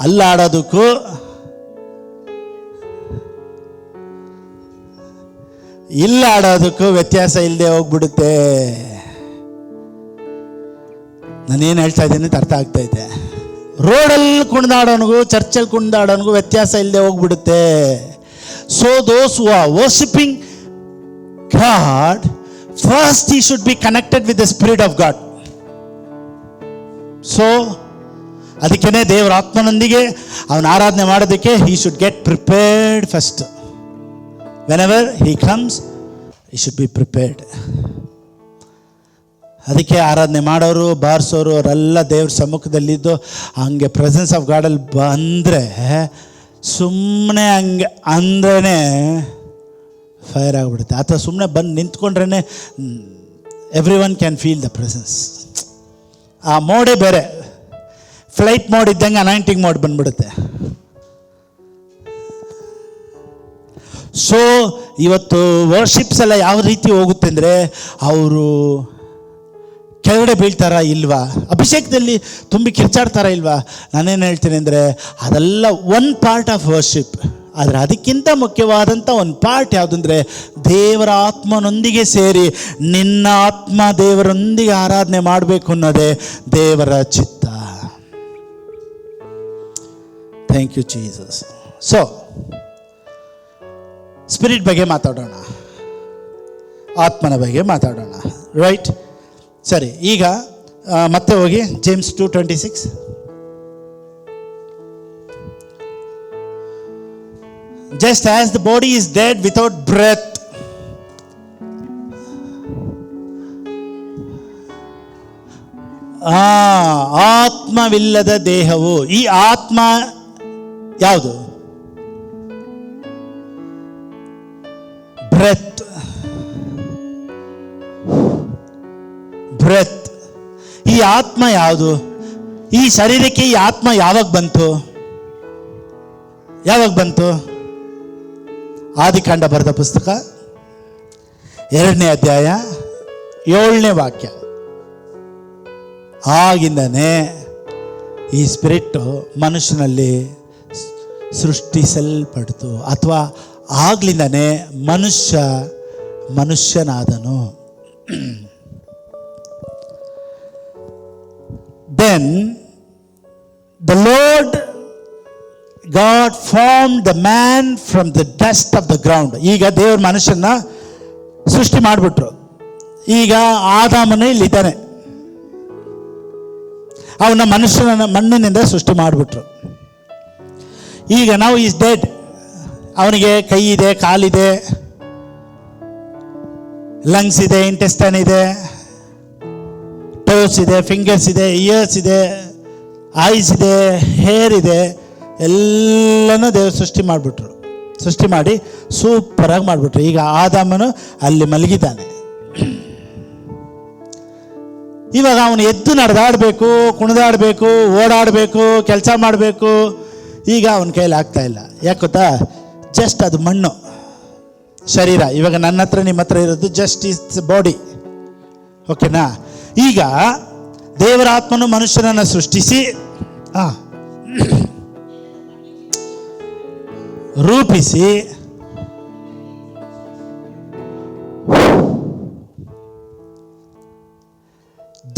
ಅಲ್ಲಾಡೋದಕ್ಕೂ ಇಲ್ಲ ಆಡೋದಕ್ಕೂ ವ್ಯತ್ಯಾಸ ಇಲ್ಲದೆ ಹೋಗ್ಬಿಡುತ್ತೆ. ನಾನೇನು ಹೇಳ್ತಾ ಇದ್ದೀನಿ ಅಂತ ಅರ್ಥ ಆಗ್ತಾ ಇದೆ. ರೋಡಲ್ಲಿ ಕುಣಿದಾಡೋನಿಗೂ ಚರ್ಚಲ್ಲಿ ಕುಣಿದಾಡೋನಿಗೂ ವ್ಯತ್ಯಾಸ ಇಲ್ಲದೆ ಹೋಗ್ಬಿಡುತ್ತೆ. So those who are worshipping God, first he should be connected with the spirit of God. So ಅದಕ್ಕೇನೆ ದೇವರ ಆತ್ಮನೊಂದಿಗೆ ಅವನ ಆರಾಧನೆ ಮಾಡೋದಕ್ಕೆ he should get prepared first. Whenever he comes, he should be prepared. ಅದಕ್ಕೆ ಆರಾಧನೆ ಮಾಡೋರು, ಬಾರಿಸೋರು ಅವರೆಲ್ಲ ದೇವ್ರ ಸಮ್ಮುಖದಲ್ಲಿದ್ದು ಹಂಗೆ ಪ್ರೆಸೆನ್ಸ್ ಆಫ್ ಗಾಡಲ್ಲಿ ಬಂದರೆ, ಸುಮ್ಮನೆ ಹಂಗೆ ಅಂದ್ರೇ ಫೈರ್ ಆಗಿಬಿಡುತ್ತೆ. ಅಥವಾ ಸುಮ್ಮನೆ ಬಂದು ನಿಂತ್ಕೊಂಡ್ರೇ every one can feel the presence. ಆ ಮೋಡೇ ಬೇರೆ, ಫ್ಲೈಟ್ ಮೋಡ್ ಇದ್ದಂಗೆ ಅನಾಯಿಂಟಿಂಗ್ ಮೋಡ್ ಬಂದ್ಬಿಡುತ್ತೆ. ಸೊ ಇವತ್ತು ವರ್ಷಿಪ್ಸ್ ಎಲ್ಲ ಯಾವ ರೀತಿ ಹೋಗುತ್ತೆ ಅಂದರೆ, ಅವರು ಕೆಳಗಡೆ ಬೀಳ್ತಾರ ಇಲ್ವಾ, ಅಭಿಷೇಕದಲ್ಲಿ ತುಂಬಿ ಕಿರ್ಚಾಡ್ತಾರ ಇಲ್ವಾ. ನಾನೇನು ಹೇಳ್ತೀನಿ ಅಂದರೆ, ಅದೆಲ್ಲ ಒನ್ ಪಾರ್ಟ್ ಆಫ್ ವರ್ಷಿಪ್. ಆದರೆ ಅದಕ್ಕಿಂತ ಮುಖ್ಯವಾದಂಥ ಒಂದು ಪಾರ್ಟ್ ಯಾವುದಂದರೆ, ದೇವರ ಆತ್ಮನೊಂದಿಗೆ ಸೇರಿ ನಿನ್ನ ಆತ್ಮ ದೇವರೊಂದಿಗೆ ಆರಾಧನೆ ಮಾಡಬೇಕು ಅನ್ನೋದೇ ದೇವರ ಚಿತ್ತ. Thank you Jesus. So spirit ಬಗ್ಗೆ ಮಾತಾಡೋಣ, ಆತ್ಮನ ಬಗ್ಗೆ ಮಾತಾಡೋಣ, ರೈಟ್? ಸರಿ, ಈಗ ಮತ್ತೆ ಹೋಗಿ James 2:26. Just as the body is dead without breath, ಆತ್ಮವಿಲ್ಲದ ದೇಹವು. ಈ ಆತ್ಮ ಯಾವುದು? ಬ್ರೆತ್. ಈ ಆತ್ಮ ಯಾವುದು? ಈ ಶರೀರಕ್ಕೆ ಈ ಆತ್ಮ ಯಾವಾಗ ಬಂತು? ಆದಿಕಾಂಡ ಬರೆದ ಪುಸ್ತಕ 2ನೇ ಅಧ್ಯಾಯ 7ನೇ ವಾಕ್ಯ. ಆಗಿಂದನೇ ಈ ಸ್ಪಿರಿಟ್ಟು ಮನುಷ್ಯನಲ್ಲಿ ಸೃಷ್ಟಿಸಲ್ಪಡ್ತು, ಅಥವಾ ಆಗ್ಲಿಂದನೇ ಮನುಷ್ಯನಾದನು. Then the Lord God formed the man from the dust of the ground. ಈಗ ದೇವ್ರ ಮನುಷ್ಯನ ಸೃಷ್ಟಿ ಮಾಡಿಬಿಟ್ರು. ಈಗ ಆದಾಮನು ಇಲ್ಲಿದ್ದಾನೆ, ಅವನ ಮನುಷ್ಯನ ಮಣ್ಣಿನಿಂದ ಸೃಷ್ಟಿ ಮಾಡಿಬಿಟ್ರು. ಈಗ ನಾವು ಈಸ್ ಡೆಡ್. ಅವನಿಗೆ ಕೈ ಇದೆ, ಕಾಲಿದೆ, ಲಂಗ್ಸ್ ಇದೆ, ಇಂಟೆಸ್ಟೈನ್ ಇದೆ, ಟೋಸ್ ಇದೆ, ಫಿಂಗರ್ಸ್ ಇದೆ, ಇಯರ್ಸ್ ಇದೆ, ಐಸ್ ಇದೆ, ಹೇರ್ ಇದೆ, ಎಲ್ಲನೂ ದೇವರು ಸೃಷ್ಟಿ ಮಾಡಿ ಸೂಪರಾಗಿ ಮಾಡಿಬಿಟ್ರು. ಈಗ ಆದಾಮನು ಅಲ್ಲಿ ಮಲಗಿದ್ದಾನೆ. ಇವಾಗ ಅವನು ಎದ್ದು ನಡೆದಾಡಬೇಕು, ಕುಣಿದಾಡಬೇಕು, ಓಡಾಡಬೇಕು, ಕೆಲಸ ಮಾಡಬೇಕು. ಈಗ ಅವನ ಕೈಲಿ ಆಗ್ತಾ ಇಲ್ಲ. ಯಾಕೆ ಗೊತ್ತಾ? ಜಸ್ಟ್ ಅದು ಮಣ್ಣು ಶರೀರ. ಇವಾಗ ನನ್ನ ಹತ್ರ ನಿಮ್ಮ ಹತ್ರ ಇರೋದು ಜಸ್ಟ್ ಇಸ್ ಬಾಡಿ, ಓಕೆನಾ? ಈಗ ದೇವರ ಆತ್ಮನು ಮನುಷ್ಯನನ್ನು ಸೃಷ್ಟಿಸಿ ರೂಪಿಸಿ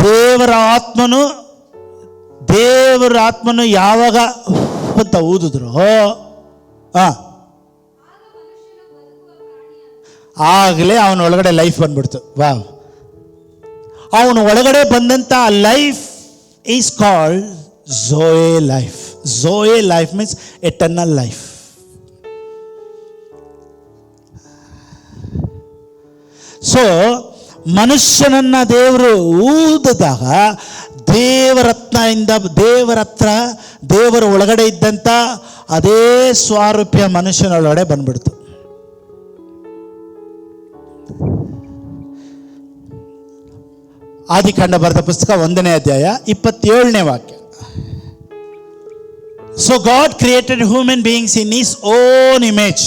ದೇವರ ಆತ್ಮನು ಯಾವಾಗ ಅಂತ ಊದಿದ್ರು ಆಗಲೇ ಅವನ ಒಳಗಡೆ ಲೈಫ್ ಬಂದ್ಬಿಡ್ತು. ವಾವ್! ಅವನ ಒಳಗಡೆ ಬಂದಂಥ life is called zoe life. Zoe life means eternal life. So ಮನುಷ್ಯನನ್ನ ದೇವರು ಊದಿದಾಗ ದೇವರ ಒಳಗಡೆ ಇದ್ದಂಥ ಅದೇ ಸ್ವಾರೂಪ್ಯ ಮನುಷ್ಯನೊಳಗಡೆ ಬಂದ್ಬಿಡ್ತು. ಆದಿಕಾಂಡ ಬರೆದ ಪುಸ್ತಕ 1ನೇ ಅಧ್ಯಾಯ 27ನೇ ವಾಕ್ಯ. So God created human beings in his own image.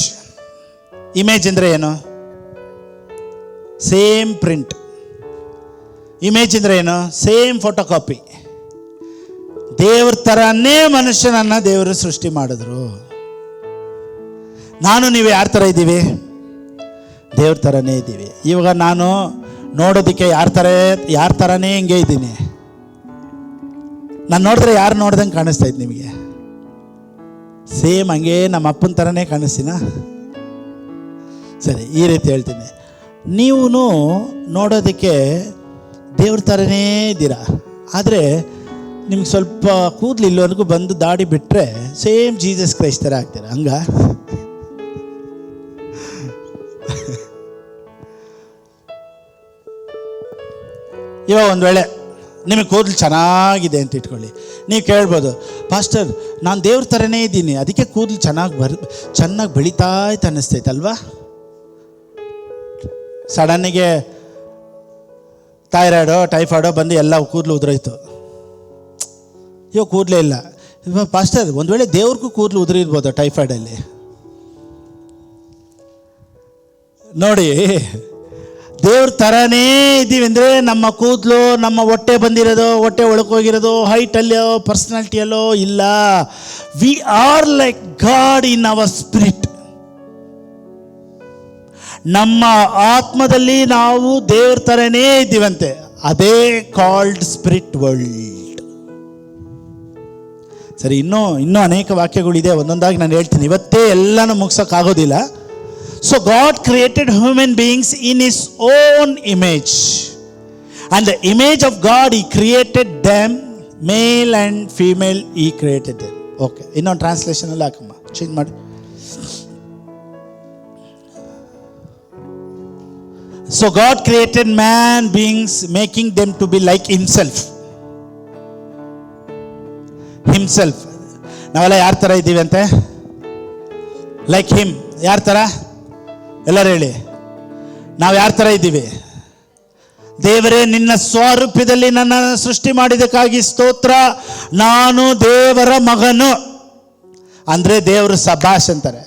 Image ಅಂದ್ರೆ ಏನು? Same print. ಇಮೇಜ್ ಅಂದ್ರೆ ಏನು? Same photo copy. ದೇವ್ರ ಥರನೇ ಮನುಷ್ಯನನ್ನ ದೇವರು ಸೃಷ್ಟಿ ಮಾಡಿದ್ರು. ನಾನು ನೀವು ಯಾರ ಥರ ಇದ್ದೀವಿ? ದೇವ್ರ ಥರನೇ ಇದ್ದೀವಿ. ಇವಾಗ ನಾನು ನೋಡೋದಕ್ಕೆ ಯಾರ ಥರನೇ ಹಿಂಗೆ ಇದ್ದೀನಿ. ನಾನು ನೋಡಿದ್ರೆ ಯಾರು ನೋಡ್ದಂಗೆ ಕಾಣಿಸ್ತಾ ಇದ್ದು ನಿಮಗೆ? ಸೇಮ್ ಹಂಗೆ ನಮ್ಮ ಅಪ್ಪನ ಥರನೇ ಕಾಣಿಸ್ತೀನ? ಸರಿ, ಈ ರೀತಿ ಹೇಳ್ತೀನಿ. ನೀವು ನೋಡೋದಕ್ಕೆ ದೇವ್ರ ಥರನೇ ಇದ್ದೀರಾ, ಆದರೆ ನಿಮ್ಗೆ ಸ್ವಲ್ಪ ಕೂದಲು ಇಲ್ಲವರೆಗೂ ಬಂದು ದಾಡಿ ಬಿಟ್ಟರೆ ಸೇಮ್ ಜೀಸಸ್ ಕ್ರೈಸ್ಟ್ ಥರ ಆಗ್ತೀರ. ಹಂಗ ಇವಾಗ ಒಂದು ವೇಳೆ ನಿಮಗೆ ಕೂದಲು ಚೆನ್ನಾಗಿದೆ ಅಂತ ಇಟ್ಕೊಳ್ಳಿ. ನೀವು ಕೇಳ್ಬೋದು, ಪಾಸ್ಟರ್ ನಾನು ದೇವ್ರ ಥರನೇ ಇದ್ದೀನಿ, ಅದಕ್ಕೆ ಕೂದಲು ಚೆನ್ನಾಗಿ ಬೆಳೀತಾ ಇತ್ತು ಅನ್ನಿಸ್ತೈತಲ್ವಾ? ಸಡನ್ನಿಗೆ ಥೈರಾಯ್ಡೋ ಟೈಫಾಯ್ಡೋ ಬಂದು ಎಲ್ಲ ಕೂದಲು ಉದುರೋಯ್ತು. ಇವಾಗ ಕೂದಲೇ ಇಲ್ಲ. ಇವಾಗ ಪಾಸ್ಟರ್ ಒಂದು ವೇಳೆ ದೇವ್ರಿಗೂ ಕೂದಲು ಉದುರಿರ್ಬೋದು ಟೈಫಾಯ್ಡಲ್ಲಿ. ನೋಡಿ, ದೇವ್ರ ಥರನೇ ಇದ್ದೀವಿ ಅಂದರೆ ನಮ್ಮ ಕೂದಲು, ನಮ್ಮ ಹೊಟ್ಟೆ ಬಂದಿರೋದು, ಹೊಟ್ಟೆ ಒಳಕೋಗಿರೋದು, ಹೈಟಲ್ಲೋ ಪರ್ಸ್ನಾಲಿಟಿಯಲ್ಲೋ ಇಲ್ಲ. We are like god in our spirit. ನಮ್ಮ ಆತ್ಮದಲ್ಲಿ ನಾವು ದೇವ್ರ ಥರನೇ ಇದ್ದೀವಂತೆ. ಅದೇ ಕಾಲ್ಡ್ ಸ್ಪಿರಿಟ್ ವರ್ಲ್ಡ್. ಸರಿ, ಇನ್ನೂ ಅನೇಕ ವಾಕ್ಯಗಳಿದೆ, ಒಂದೊಂದಾಗಿ ನಾನು ಹೇಳ್ತೀನಿ. ಇವತ್ತೇ ಎಲ್ಲನೂ ಮುಗಿಸೋಕ್ಕಾಗೋದಿಲ್ಲ. So God created human beings in His own image. And the image of God He created them, male and female He created them. Okay, ಇನ್ನೊಂದು ಟ್ರಾನ್ಸ್ಲೇಷನ್ ಅಲ್ಲಿ ಹಾಕಮ್ಮ, ಚೇಂಜ್ ಮಾಡಿ. So God created man beings, making them to be like Himself. ನಾವೆಲ್ಲ ಯಾರ ಥರ ಇದ್ದೀವಿ ಅಂತೆ? Like him. ಯಾರ ಥರ? ಎಲ್ಲರೂ ಹೇಳಿ, ನಾವು ಯಾರ ಥರ ಇದ್ದೀವಿ? ದೇವರೇ, ನಿನ್ನ ಸ್ವರೂಪದಲ್ಲಿ ನನ್ನನ್ನು ಸೃಷ್ಟಿ ಮಾಡಿದ್ದಕ್ಕಾಗಿ ಸ್ತೋತ್ರ. ನಾನು ದೇವರ ಮಗನು ಅಂದರೆ ದೇವರು ಸಭಾಷ್ ಅಂತಾರೆ.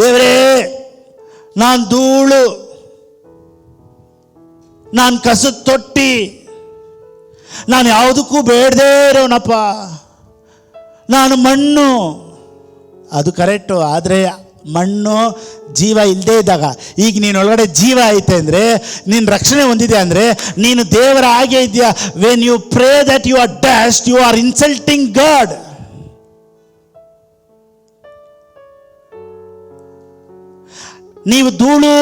ದೇವರೇ, ನಾನು ಧೂಳು, ನಾನು ಕಸದ ತೊಟ್ಟಿ, ನಾನು ಯಾವುದಕ್ಕೂ ಬೇಡದೇ ಇರೋನಪ್ಪ, ನಾನು ಮಣ್ಣು. ಅದು ಕರೆಕ್ಟು, ಆದರೆ ಮಣ್ಣು ಜೀವ ಇಲ್ಲದೆ ಇದ್ದಾಗ, ಈಗ ನೀನು ಒಳಗಡೆ ಜೀವ ಐತೆ ಅಂದರೆ, ನೀನು ರಕ್ಷಣೆ ಹೊಂದಿದೆ ಅಂದರೆ ನೀನು ದೇವರ ಹಾಗೆ ಇದೆಯಾ. When you pray that you are dashed, you are insulting God. ನೀವು ಧೂಳು,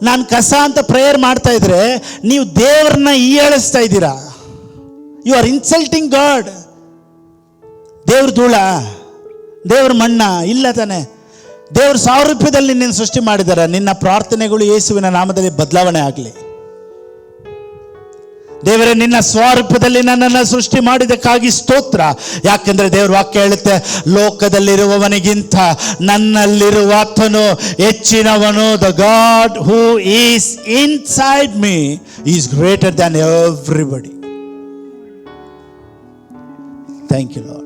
ನಾನು ಕಸ ಅಂತ ಪ್ರೇಯರ್ ಮಾಡ್ತಾ ಇದ್ರೆ ನೀವು ದೇವರನ್ನ ಹೀಯಾಳಿಸ್ತಾ ಇದ್ದೀರಾ. You are insulting God. ದೇವ್ರ ಧೂಳ, ದೇವ್ರ ಮಣ್ಣ ಇಲ್ಲ ತಾನೆ. ದೇವರು ಸಾರೂಪ್ಯದಲ್ಲಿ ನಿನ್ನ ಸೃಷ್ಟಿ ಮಾಡಿದ್ದಾರೆ. ನಿನ್ನ ಪ್ರಾರ್ಥನೆಗಳು ಯೇಸುವಿನ ನಾಮದಲ್ಲಿ ಬದಲಾವಣೆ ಆಗಲಿ. ದೇವರೇ, ನಿನ್ನ ಸ್ವರೂಪದಲ್ಲಿ ನನ್ನನ್ನು ಸೃಷ್ಟಿ ಮಾಡಿದ್ದಕ್ಕಾಗಿ ಸ್ತೋತ್ರ. ಯಾಕೆಂದರೆ ದೇವ್ರ ವಾಕ್ಯ ಹೇಳುತ್ತೆ, ಲೋಕದಲ್ಲಿರುವವನಿಗಿಂತ ನನ್ನಲ್ಲಿರುವಾತನು ಹೆಚ್ಚಿನವನು. The God who is inside me is greater than everybody. Thank you Lord.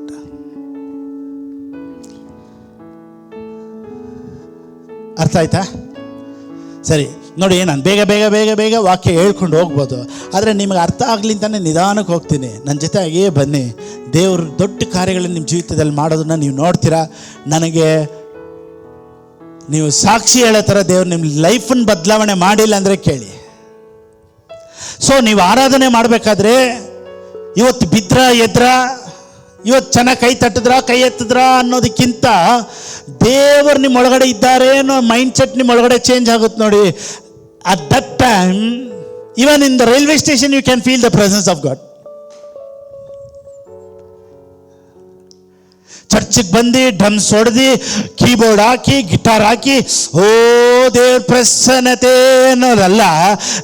ಅರ್ಥ ಆಯ್ತಾ? ಸರಿ. ನೋಡಿ, ನಾನು ಬೇಗ ಬೇಗ ಬೇಗ ಬೇಗ ವಾಕ್ಯ ಹೇಳ್ಕೊಂಡು ಹೋಗ್ಬೋದು, ಆದರೆ ನಿಮಗೆ ಅರ್ಥ ಆಗಲಿ ಅಂತಾನೆ ನಿಧಾನಕ್ಕೆ ಹೋಗ್ತೀನಿ. ನನ್ನ ಜೊತೆ ಹಾಗೇ ಬನ್ನಿ. ದೇವರು ದೊಡ್ಡ ಕಾರ್ಯಗಳನ್ನು ನಿಮ್ಮ ಜೀವಿತದಲ್ಲಿ ಮಾಡೋದನ್ನ ನೀವು ನೋಡ್ತೀರಾ. ನನಗೆ ನೀವು ಸಾಕ್ಷಿ ಹೇಳೋ ಥರ ದೇವ್ರು ನಿಮ್ಮ ಲೈಫನ್ನು ಬದಲಾವಣೆ ಮಾಡಿಲ್ಲ ಅಂದರೆ ಕೇಳಿ. ಸೊ ನೀವು ಆರಾಧನೆ ಮಾಡಬೇಕಾದ್ರೆ ಇವತ್ತು ಬಿದ್ರ ಎದ್ರ, ಇವತ್ತು ಚೆನ್ನಾಗಿ ಕೈ ತಟ್ಟಿದ್ರ ಕೈ ಎತ್ತಿದ್ರ ಅನ್ನೋದಕ್ಕಿಂತ ದೇವರು ನಿಮ್ಮ ಒಳಗಡೆ ಇದ್ದಾರೆ ಅನ್ನೋ ಮೈಂಡ್ ಸೆಟ್ ನಿಮ್ಮ ಒಳಗಡೆ ಚೇಂಜ್ ಆಗುತ್ತೆ ನೋಡಿ. At that time even in the railway station you can feel the presence of God. ಚರ್ಚಿಗೆ ಬಂದು ಡ್ರಮ್ಸ್ ಹೊಡೆದು ಕೀಬೋರ್ಡ್ ಹಾಕಿ ಗಿಟಾರ್ ಹಾಕಿ ಓ ದೇವ್ರ ಪ್ರಸನ್ನತೆ ಅನ್ನೋದಲ್ಲ.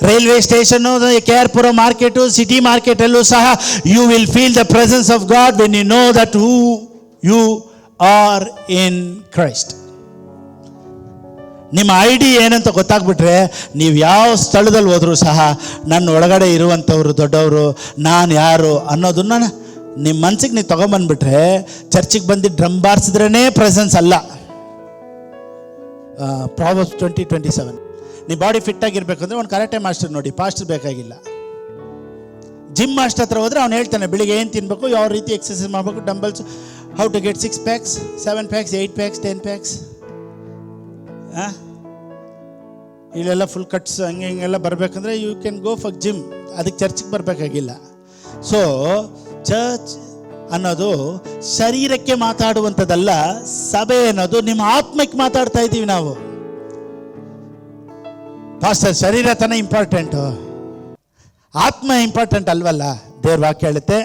Railway station, KR Puram market, city ಮಾರ್ಕೆಟಲ್ಲೂ ಸಹ you will feel the presence of God when you know that who you are in Christ. ನಿಮ್ಮ ID ಏನಂತ ಗೊತ್ತಾಗ್ಬಿಟ್ರೆ ನೀವು ಯಾವ ಸ್ಥಳದಲ್ಲಿ ಹೋದರೂ ಸಹ ನನ್ನ ಒಳಗಡೆ ಇರುವಂಥವ್ರು ದೊಡ್ಡವರು, ನಾನು ಯಾರು ಅನ್ನೋದನ್ನ ನಿಮ್ಮ ಮನ್ಸಿಗೆ ನೀವು ತೊಗೊಂಬಂದ್ಬಿಟ್ರೆ, ಚರ್ಚಿಗೆ ಬಂದು ಡ್ರಮ್ ಬಾರಿಸಿದ್ರೇ ಪ್ರೆಸೆನ್ಸ್ ಅಲ್ಲ. Proverbs 20:27. ನೀವು ಬಾಡಿ ಫಿಟ್ ಆಗಿರ್ಬೇಕಂದ್ರೆ ಒಂದು ಕರಾಟೆ ಮಾಸ್ಟರ್ ನೋಡಿ, ಪಾಸ್ಟರ್ ಬೇಕಾಗಿಲ್ಲ. ಜಿಮ್ ಮಾಸ್ಟರ್ ಹತ್ರ ಹೋದರೆ ಅವ್ನು ಹೇಳ್ತಾನೆ ಬೆಳಿಗ್ಗೆ ಏನು ತಿನ್ನಬೇಕು, ಯಾವ ರೀತಿ ಎಕ್ಸಸೈಸ್ ಮಾಡಬೇಕು, dumbbells, how to get 6 packs, 7 packs, 8 packs, 10 packs. ಇಲ್ಲೆಲ್ಲ ಫುಲ್ ಕಟ್ಸ್ ಹಂಗೆ ಹಿಂಗೆಲ್ಲ ಬರಬೇಕಂದ್ರೆ you can go for gym. ಅದಕ್ಕೆ ಚರ್ಚಿಗೆ ಬರಬೇಕಾಗಿಲ್ಲ. ಸೊ ಚರ್ಚ್ ಅನ್ನೋದು ಶರೀರಕ್ಕೆ ಮಾತಾಡುವಂಥದ್ದಲ್ಲ, ಸಭೆ ಅನ್ನೋದು ನಿಮ್ಮ ಆತ್ಮಕ್ಕೆ ಮಾತಾಡ್ತಾ ಇದ್ದೀವಿ ನಾವು. ಪಾಸ್ಟರ್, ಶರೀರ ತಾನೇ ಇಂಪಾರ್ಟೆಂಟು, ಆತ್ಮ ಇಂಪಾರ್ಟೆಂಟ್ ಅಲ್ವಲ್ಲ? ದೇವ್ರ ವಾಕ್ಯ ಹೇಳುತ್ತೆ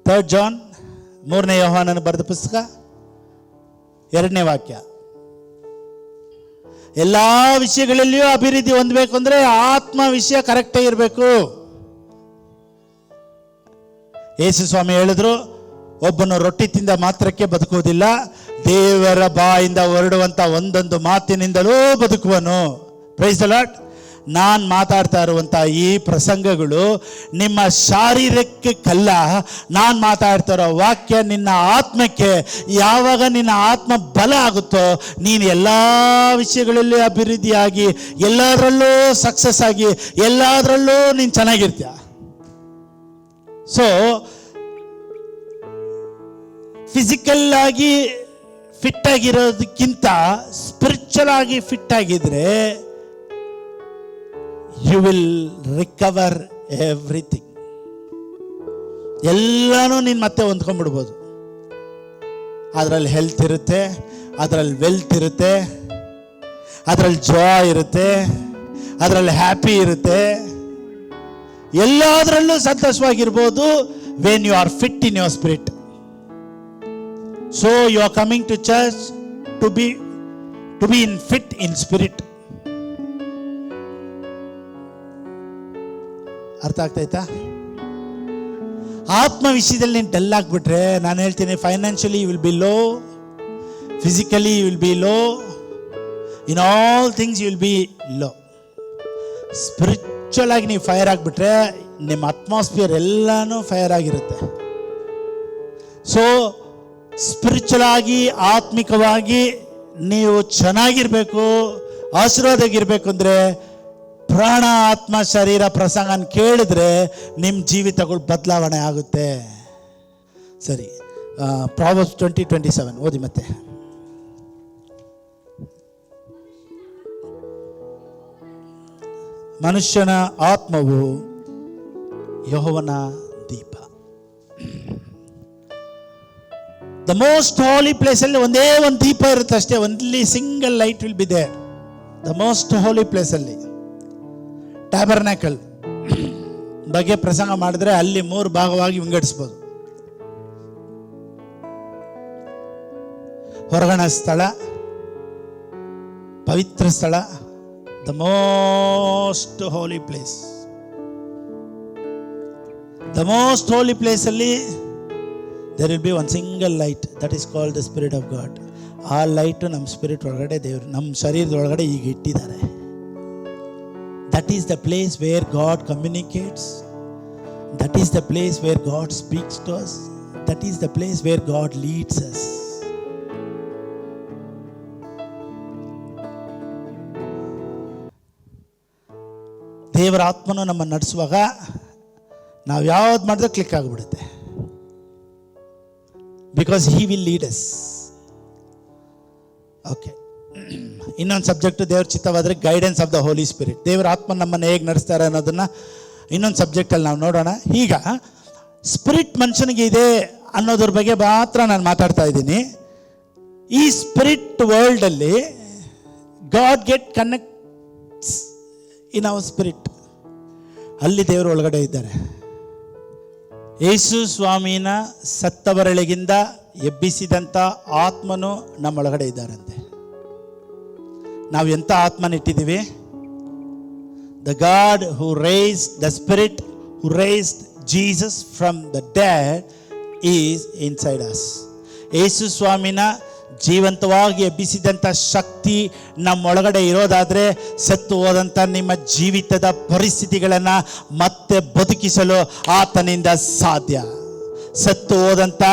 3 John 3ನೇ ಯೋಹಾನನ ಬರೆದ ಪುಸ್ತಕ 2ನೇ ವಾಕ್ಯ. ಎಲ್ಲ ವಿಷಯಗಳಲ್ಲಿಯೂ ಅಭಿವೃದ್ಧಿ ಹೊಂದಬೇಕು ಅಂದರೆ ಆತ್ಮ ವಿಷಯ ಕರೆಕ್ಟಾಗಿ ಇರಬೇಕು. ಯೇಸು ಸ್ವಾಮಿ ಹೇಳಿದ್ರು, ಒಬ್ಬನು ರೊಟ್ಟಿ ತಿಂದ ಮಾತ್ರಕ್ಕೆ ಬದುಕುವುದಿಲ್ಲ, ದೇವರ ಬಾಯಿಂದ ಹೊರಡುವಂಥ ಒಂದೊಂದು ಮಾತಿನಿಂದಲೂ ಬದುಕುವನು. Praise the Lord. ನಾನು ಮಾತಾಡ್ತಾ ಇರುವಂಥ ಈ ಪ್ರಸಂಗಗಳು ನಿಮ್ಮ ಶಾರೀರಕ್ಕೆ ಕಲ್ಲ, ನಾನು ಮಾತಾಡ್ತಾ ಇರೋ ವಾಕ್ಯ ನಿನ್ನ ಆತ್ಮಕ್ಕೆ. ಯಾವಾಗ ನಿನ್ನ ಆತ್ಮ ಬಲ ಆಗುತ್ತೋ ನೀನು ಎಲ್ಲ ವಿಷಯಗಳಲ್ಲಿ ಅಭಿವೃದ್ಧಿಯಾಗಿ, ಎಲ್ಲದರಲ್ಲೂ ಸಕ್ಸಸ್ ಆಗಿ, ಎಲ್ಲದರಲ್ಲೂ ನೀನು ಚೆನ್ನಾಗಿರ್ತೀಯ. ಸೊ ಫಿಸಿಕಲ್ ಆಗಿ ಫಿಟ್ ಆಗಿರೋದಕ್ಕಿಂತ ಸ್ಪಿರಿಚುವಲ್ ಆಗಿ ಫಿಟ್ ಆಗಿದ್ರೆ ಯು ವಿಲ್ ರಿಕವರ್ ಎವ್ರಿಥಿಂಗ್. ಎಲ್ಲನೂ ನೀನು ಮತ್ತೆ ಹೊಂದ್ಕೊಂಡ್ಬಿಡ್ಬೋದು. ಅದರಲ್ಲಿ ಹೆಲ್ತ್ ಇರುತ್ತೆ, ಅದರಲ್ಲಿ ವೆಲ್ತ್ ಇರುತ್ತೆ, ಅದರಲ್ಲಿ ಜಾಯ್ ಇರುತ್ತೆ, ಅದರಲ್ಲಿ ಹ್ಯಾಪಿ ಇರುತ್ತೆ, ಎಲ್ಲದರಲ್ಲೂ ಸಂತೋಷವಾಗಿರ್ಬೋದು when you are fit in your spirit. So you are coming to church to be in fit in spirit. ಅರ್ಥ ಆಗ್ತಾಯ್ತಾ? ಆತ್ಮ ವಿಷಯದಲ್ಲಿ ನೀನು ಡಲ್ ಆಗಿಬಿಟ್ರೆ, ನಾನು ಹೇಳ್ತೀನಿ, financially you will be low, physically you will be low, in all things you will be low. Spiritual ಆಗಿ ನೀವು ಫೈರ್ ಆಗಿಬಿಟ್ರೆ ನಿಮ್ಮ ಅಟ್ಮಾಸ್ಫಿಯರ್ ಎಲ್ಲನೂ ಫೈರ್ ಆಗಿರುತ್ತೆ. ಸೊ ಸ್ಪಿರಿಚುವಲ್ ಆಗಿ, ಆತ್ಮಿಕವಾಗಿ ನೀವು ಚೆನ್ನಾಗಿರ್ಬೇಕು, ಆಶೀರ್ವಾದವಾಗಿರ್ಬೇಕು ಅಂದರೆ ಪ್ರಾಣ, ಆತ್ಮ, ಶರೀರ ಪ್ರಸಂಗನ ಕೇಳಿದ್ರೆ ನಿಮ್ಮ ಜೀವಿತಗಳು ಬದಲಾವಣೆ ಆಗುತ್ತೆ. ಸರಿ, Proverbs 20:27 ಓದಿ ಮತ್ತೆ. ಮನುಷ್ಯನ ಆತ್ಮವು ಯೆಹೋವನ ದೀಪ. ದ ಮೋಸ್ಟ್ ಹೋಲಿ ಪ್ಲೇಸ್ ಅಲ್ಲಿ ಒಂದೇ ಒಂದು ದೀಪ ಇರುತ್ತೆ ಅಷ್ಟೇ. Only single light will be there. The most holy place ಅಲ್ಲಿ ಟ್ಯಾಬರ್ನಾಕಲ್ ಬಗ್ಗೆ ಪ್ರಸಂಗ ಮಾಡಿದ್ರೆ ಅಲ್ಲಿ 3 ಭಾಗವಾಗಿ ವಿಂಗಡಿಸ್ಬೋದು. ಹೊರಗಣ ಸ್ಥಳ, ಪವಿತ್ರ ಸ್ಥಳ, the most holy place. The most holy place ಅಲ್ಲಿ there will be one single light that is called the Spirit of God. ಆ ಲೈಟು ನಮ್ಮ ಸ್ಪಿರಿಟ್ ಒಳಗಡೆ ದೇವರು ನಮ್ಮ ಶರೀರದ ಒಳಗಡೆ ಈಗ ಇಟ್ಟಿದ್ದಾರೆ. That is the place where God communicates. That is the place where God speaks to us. That is the place where God leads us. ದೇವರ ಆತ್ಮನು ನಮ್ಮನ್ನು ನಡೆಸುವಾಗ ನಾವು ಯಾವ್ದು ಮಾಡಿದ್ರೆ ಕ್ಲಿಕ್ ಆಗಿಬಿಡುತ್ತೆ. Because he will lead us. Okay, ಇನ್ನೊಂದು ಸಬ್ಜೆಕ್ಟು ದೇವ್ರ ಚಿತ್ತವಾದರೆ guidance of the holy spirit. ದೇವರ ಆತ್ಮ ನಮ್ಮನ್ನು ಹೇಗೆ ನಡೆಸ್ತಾರೆ ಅನ್ನೋದನ್ನು ಇನ್ನೊಂದು ಸಬ್ಜೆಕ್ಟಲ್ಲಿ ನಾವು ನೋಡೋಣ. ಈಗ ಸ್ಪಿರಿಟ್ ಮನುಷ್ಯನಿಗೆ ಇದೆ ಅನ್ನೋದ್ರ ಬಗ್ಗೆ ಮಾತ್ರ ನಾನು ಮಾತಾಡ್ತಾ ಇದ್ದೀನಿ. ಈ ಸ್ಪಿರಿಟ್ ವರ್ಲ್ಡಲ್ಲಿ God get connects in our spirit. ಅಲ್ಲಿ ದೇವರು ಒಳಗಡೆ ಇದ್ದಾರೆ. ಯೇಸು ಸ್ವಾಮಿನ ಸತ್ತವರೊಳಗಿಂದ ಎಬ್ಬಿಸಿದಂಥ ಆತ್ಮನು ನಮ್ಮೊಳಗಡೆ ಇದ್ದಾರಂತೆ. ನಾವು ಎಂಥ ಆತ್ಮನ ಇಟ್ಟಿದ್ದೀವಿ? The God who raised the spirit who raised Jesus from the dead is inside us. ಯೇಸು ಸ್ವಾಮಿನ ಜೀವಂತವಾಗಿ ಎಬ್ಬಿಸಿದಂಥ ಶಕ್ತಿ ನಮ್ಮೊಳಗಡೆ ಇರೋದಾದರೆ ಸತ್ತು ಹೋದಂಥ ನಿಮ್ಮ ಜೀವಿತದ ಪರಿಸ್ಥಿತಿಗಳನ್ನು ಮತ್ತೆ ಬದುಕಿಸಲು ಆತನಿಂದ ಸಾಧ್ಯ. ಸತ್ತು ಹೋದಂಥ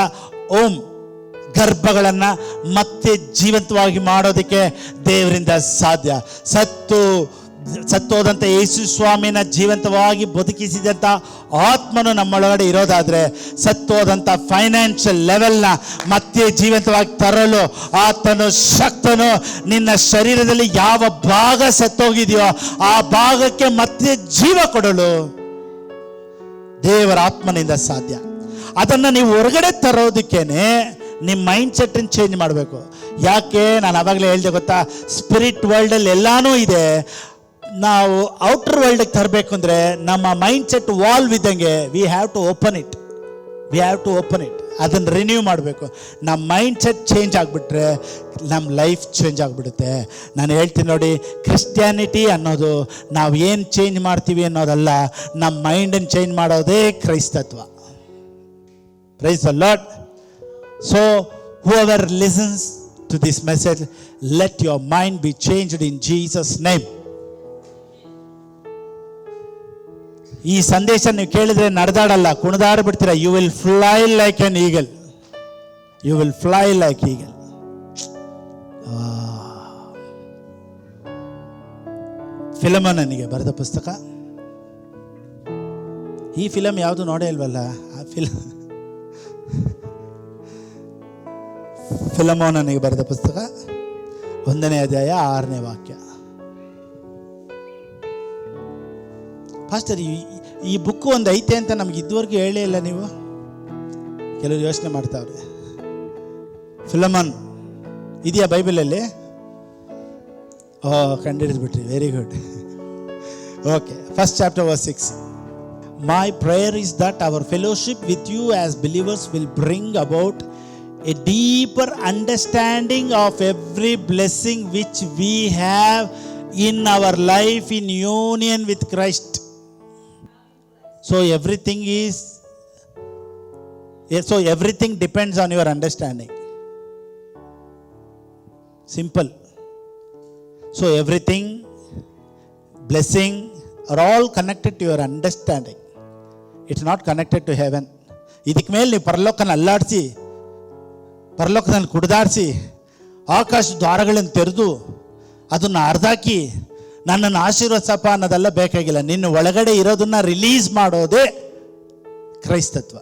ಗರ್ಭಗಳನ್ನು ಮತ್ತೆ ಜೀವಂತವಾಗಿ ಮಾಡೋದಕ್ಕೆ ದೇವರಿಂದ ಸಾಧ್ಯ. ಸತ್ತೋದಂಥ ಯೇಸು ಸ್ವಾಮಿನ ಜೀವಂತವಾಗಿ ಬದುಕಿಸಿದಂಥ ಆತ್ಮನು ನಮ್ಮೊಳಗಡೆ ಇರೋದಾದರೆ ಸತ್ತೋದಂಥ ಫೈನಾನ್ಷಿಯಲ್ ಲೆವೆಲ್ನ ಮತ್ತೆ ಜೀವಂತವಾಗಿ ತರಲು ಆತನು ಶಕ್ತನು. ನಿನ್ನ ಶರೀರದಲ್ಲಿ ಯಾವ ಭಾಗ ಸತ್ತೋಗಿದೆಯೋ ಆ ಭಾಗಕ್ಕೆ ಮತ್ತೆ ಜೀವ ಕೊಡಲು ದೇವರ ಆತ್ಮನಿಂದ ಸಾಧ್ಯ. ಅದನ್ನು ನೀವು ಹೊರಗಡೆ ತರೋದಕ್ಕೇನೆ ನಿಮ್ಮ ಮೈಂಡ್ ಸೆಟ್ಟನ್ನು ಚೇಂಜ್ ಮಾಡಬೇಕು. ಯಾಕೆ ನಾನು ಆವಾಗಲೇ ಹೇಳಿದೆ ಗೊತ್ತಾ? ಸ್ಪಿರಿಟ್ ವರ್ಲ್ಡಲ್ಲಿ ಎಲ್ಲನೂ ಇದೆ. ನಾವು ಔಟರ್ ವರ್ಲ್ಡ್ಗೆ ತರಬೇಕು ಅಂದರೆ ನಮ್ಮ ಮೈಂಡ್ ಸೆಟ್ ವಾಲ್ವ್ ಇದ್ದಂಗೆ we have to open it. ಅದನ್ನು ರಿನ್ಯೂ ಮಾಡಬೇಕು. ನಮ್ಮ ಮೈಂಡ್ ಸೆಟ್ ಚೇಂಜ್ ಆಗಿಬಿಟ್ರೆ ನಮ್ಮ ಲೈಫ್ ಚೇಂಜ್ ಆಗಿಬಿಡುತ್ತೆ. ನಾನು ಹೇಳ್ತೀನಿ ನೋಡಿ, ಕ್ರಿಸ್ಟಿಯಾನಿಟಿ ಅನ್ನೋದು ನಾವು ಏನು ಚೇಂಜ್ ಮಾಡ್ತೀವಿ ಅನ್ನೋದಲ್ಲ, ನಮ್ಮ ಮೈಂಡನ್ನು ಚೇಂಜ್ ಮಾಡೋದೇ ಕ್ರೈಸ್ತತ್ವ. Praise the Lord. So whoever listens to this message, let your mind be changed in Jesus' name. ಈ ಸಂದೇಶ ನೀವು ಕೇಳಿದ್ರೆ ನಡೆದಾಡಲ್ಲ, ಕುಣಿದಾಡ್ಬಿಡ್ತೀರ. You will fly like an eagle. ಫಿಲಮೋನನಿಗೆ ಬರೆದ ಪುಸ್ತಕ. ಈ ಫಿಲಮ್ ಯಾವುದು ನೋಡೇ ಇಲ್ವಲ್ಲ? ಆ ಫಿಲಮೋನನಿಗೆ ಬರೆದ ಪುಸ್ತಕ 1ನೇ ಅಧ್ಯಾಯ 6ನೇ ವಾಕ್ಯ. ಪಾಸ್ಟರ್, ಈ ಬುಕ್ಕು ಒಂದು ಐತೆ ಅಂತ ನಮ್ಗೆ ಇದುವರೆಗೂ ಹೇಳೇ ಇಲ್ಲ ನೀವು. ಕೆಲವರು ಯೋಚನೆ ಮಾಡ್ತಾವ್ರೆ. ಫಿಲಮೋನ್ ಇದೆಯಾ ಬೈಬಲಲ್ಲಿ? ಕಂಡಿಡಿದ್ಬಿಟ್ರಿ, very good. Okay, first chapter verse 6. My prayer is that our fellowship with you as believers will bring about a deeper understanding of every blessing which we have in our life in union with Christ. So everything depends on your understanding. Simple. So everything, blessing are all connected to your understanding. It's not connected to heaven. ಇದಕ್ಕೆ ಮೇಲೆ ನೀವು ಪರಲೋಕನ ಅಲ್ಲಾಡಿಸಿ, ಪರಲೋಕದಲ್ಲಿ ಕುಡಿದಾಡಿಸಿ, ಆಕಾಶ ದ್ವಾರಗಳನ್ನು ತೆರೆದು ಅದನ್ನು ಅರ್ಧಾಕಿ ನನ್ನನ್ನು ಆಶೀರ್ವದಿಸಪ್ಪ ಅನ್ನೋದೆಲ್ಲ ಬೇಕಾಗಿಲ್ಲ. ನಿನ್ನ ಒಳಗಡೆ ಇರೋದನ್ನ ರಿಲೀಸ್ ಮಾಡೋದೇ ಕ್ರೈಸ್ತತ್ವ.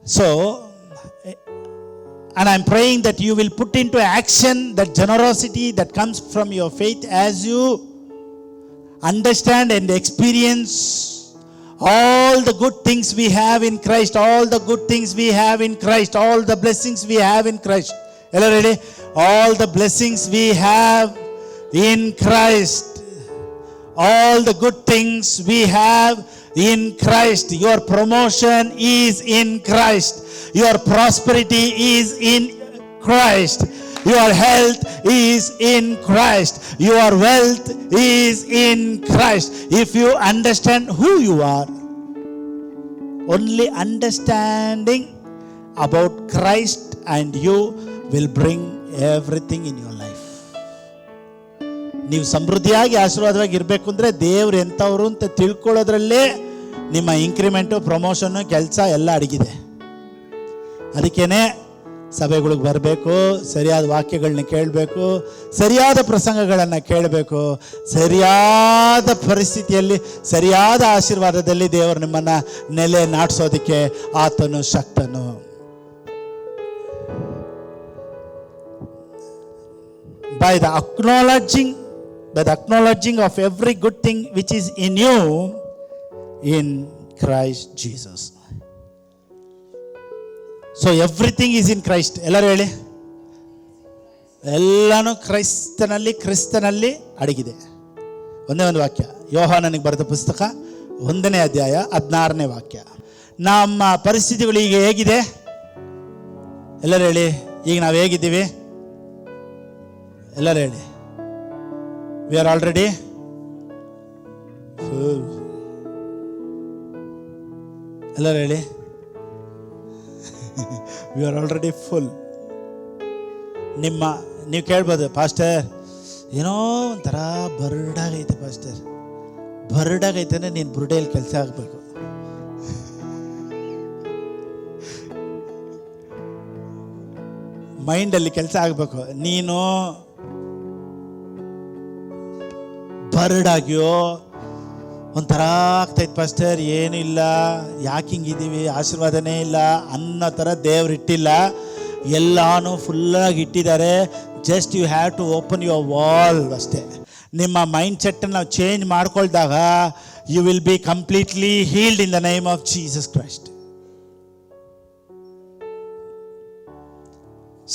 So, and I'm praying that you will put into action that generosity that comes from your faith as you understand and experience all the good things we have in Christ, all the good things we have in Christ, all the blessings we have in Christ. Hello, ready? All the blessings we have in Christ, all the good things we have in Christ. Your promotion is in Christ. Your prosperity is in Christ. Your health is in Christ. Your wealth is in Christ. If you understand who you are, only understanding about Christ and you will bring everything in your life. ನೀವು ಸಮೃದ್ಧಿಯಾಗಿ ಆಶೀರ್ವಾದವಾಗಿ ಇರಬೇಕು ಅಂದರೆ ದೇವ್ರು ಎಂಥವ್ರು ಅಂತ ತಿಳ್ಕೊಳ್ಳೋದ್ರಲ್ಲೇ ನಿಮ್ಮ ಇಂಕ್ರಿಮೆಂಟು, ಪ್ರಮೋಷನ್ನು, ಕೆಲಸ ಎಲ್ಲ ಅಡಗಿದೆ. ಅದಕ್ಕೇನೆ ಸಭೆಗಳಿಗೆ ಬರಬೇಕು, ಸರಿಯಾದ ವಾಕ್ಯಗಳನ್ನ ಕೇಳಬೇಕು, ಸರಿಯಾದ ಪ್ರಸಂಗಗಳನ್ನು ಕೇಳಬೇಕು. ಸರಿಯಾದ ಪರಿಸ್ಥಿತಿಯಲ್ಲಿ, ಸರಿಯಾದ ಆಶೀರ್ವಾದದಲ್ಲಿ ದೇವರು ನಿಮ್ಮನ್ನು ನೆಲೆ ನಾಟಿಸೋದಕ್ಕೆ ಆತನು ಶಕ್ತನು. By the acknowledging of every good thing which is in you in Christ Jesus. So everything is in Christ. ಎಲ್ಲರೂ ಹೇಳಿ, ಎಲ್ಲಾನು ಕ್ರಿಸ್ತನಲ್ಲಿ ಅಡಗಿದೆ. ಒಂದೇ ಒಂದು ವಾಕ್ಯ, ಯೋಹಾನನಿಗೆ ಬರೆದ ಪುಸ್ತಕ 1ನೇ ಅಧ್ಯಾಯ 16ನೇ ವಾಕ್ಯ. ನಮ್ಮ ಪರಿಸ್ಥಿತಿಗಳು ಈಗ ಹೇಗಿದೆ? ಎಲ್ಲರೂ ಹೇಳಿ, ಈಗ ನಾವು ಹೇಗಿದ್ದೀವಿ? ಎಲ್ಲರೂ ಹೇಳಿ, ವಿ ಆರ್ ಆಲ್ರೆಡಿ ಫುಲ್. ಎಲ್ಲರೂ ಹೇಳಿ, ವಿ ಆರ್ ಆಲ್ರೆಡಿ ಫುಲ್. ನೀವು ಕೇಳ್ಬೋದು, ಪಾಸ್ಟರ್ ಏನೋ ಒಂಥರ ಬರ್ಡಾಗೈತೆ ಪಾಸ್ಟರ್. ಬರ್ಡಾಗೈತೆ ನೀನು ಬುರುಡೆಯಲ್ಲಿ ಕೆಲಸ ಆಗಬೇಕು. ಮೈಂಡಲ್ಲಿ ಕೆಲಸ ಆಗಬೇಕು. ನೀನು ಬರ್ಡಾಗಿಯೋ ಒಂಥರ ಆಗ್ತೈತೆ ಪಾಸ್ಟರ್, ಏನೂ ಇಲ್ಲ, ಯಾಕೆ ಹಿಂಗಿದ್ದೀವಿ, ಆಶೀರ್ವಾದನೇ ಇಲ್ಲ ಅನ್ನೋ ಥರ ದೇವ್ರು ಇಟ್ಟಿಲ್ಲ. ಎಲ್ಲಾನು ಫುಲ್ಲಾಗಿ ಇಟ್ಟಿದ್ದಾರೆ. Just you have to open your wall ಅಷ್ಟೇ. ನಿಮ್ಮ ಮೈಂಡ್ ಸೆಟ್ಟನ್ನು ನಾವು ಚೇಂಜ್ ಮಾಡ್ಕೊಳ್ದಾಗ you will be completely healed in the name of Jesus Christ.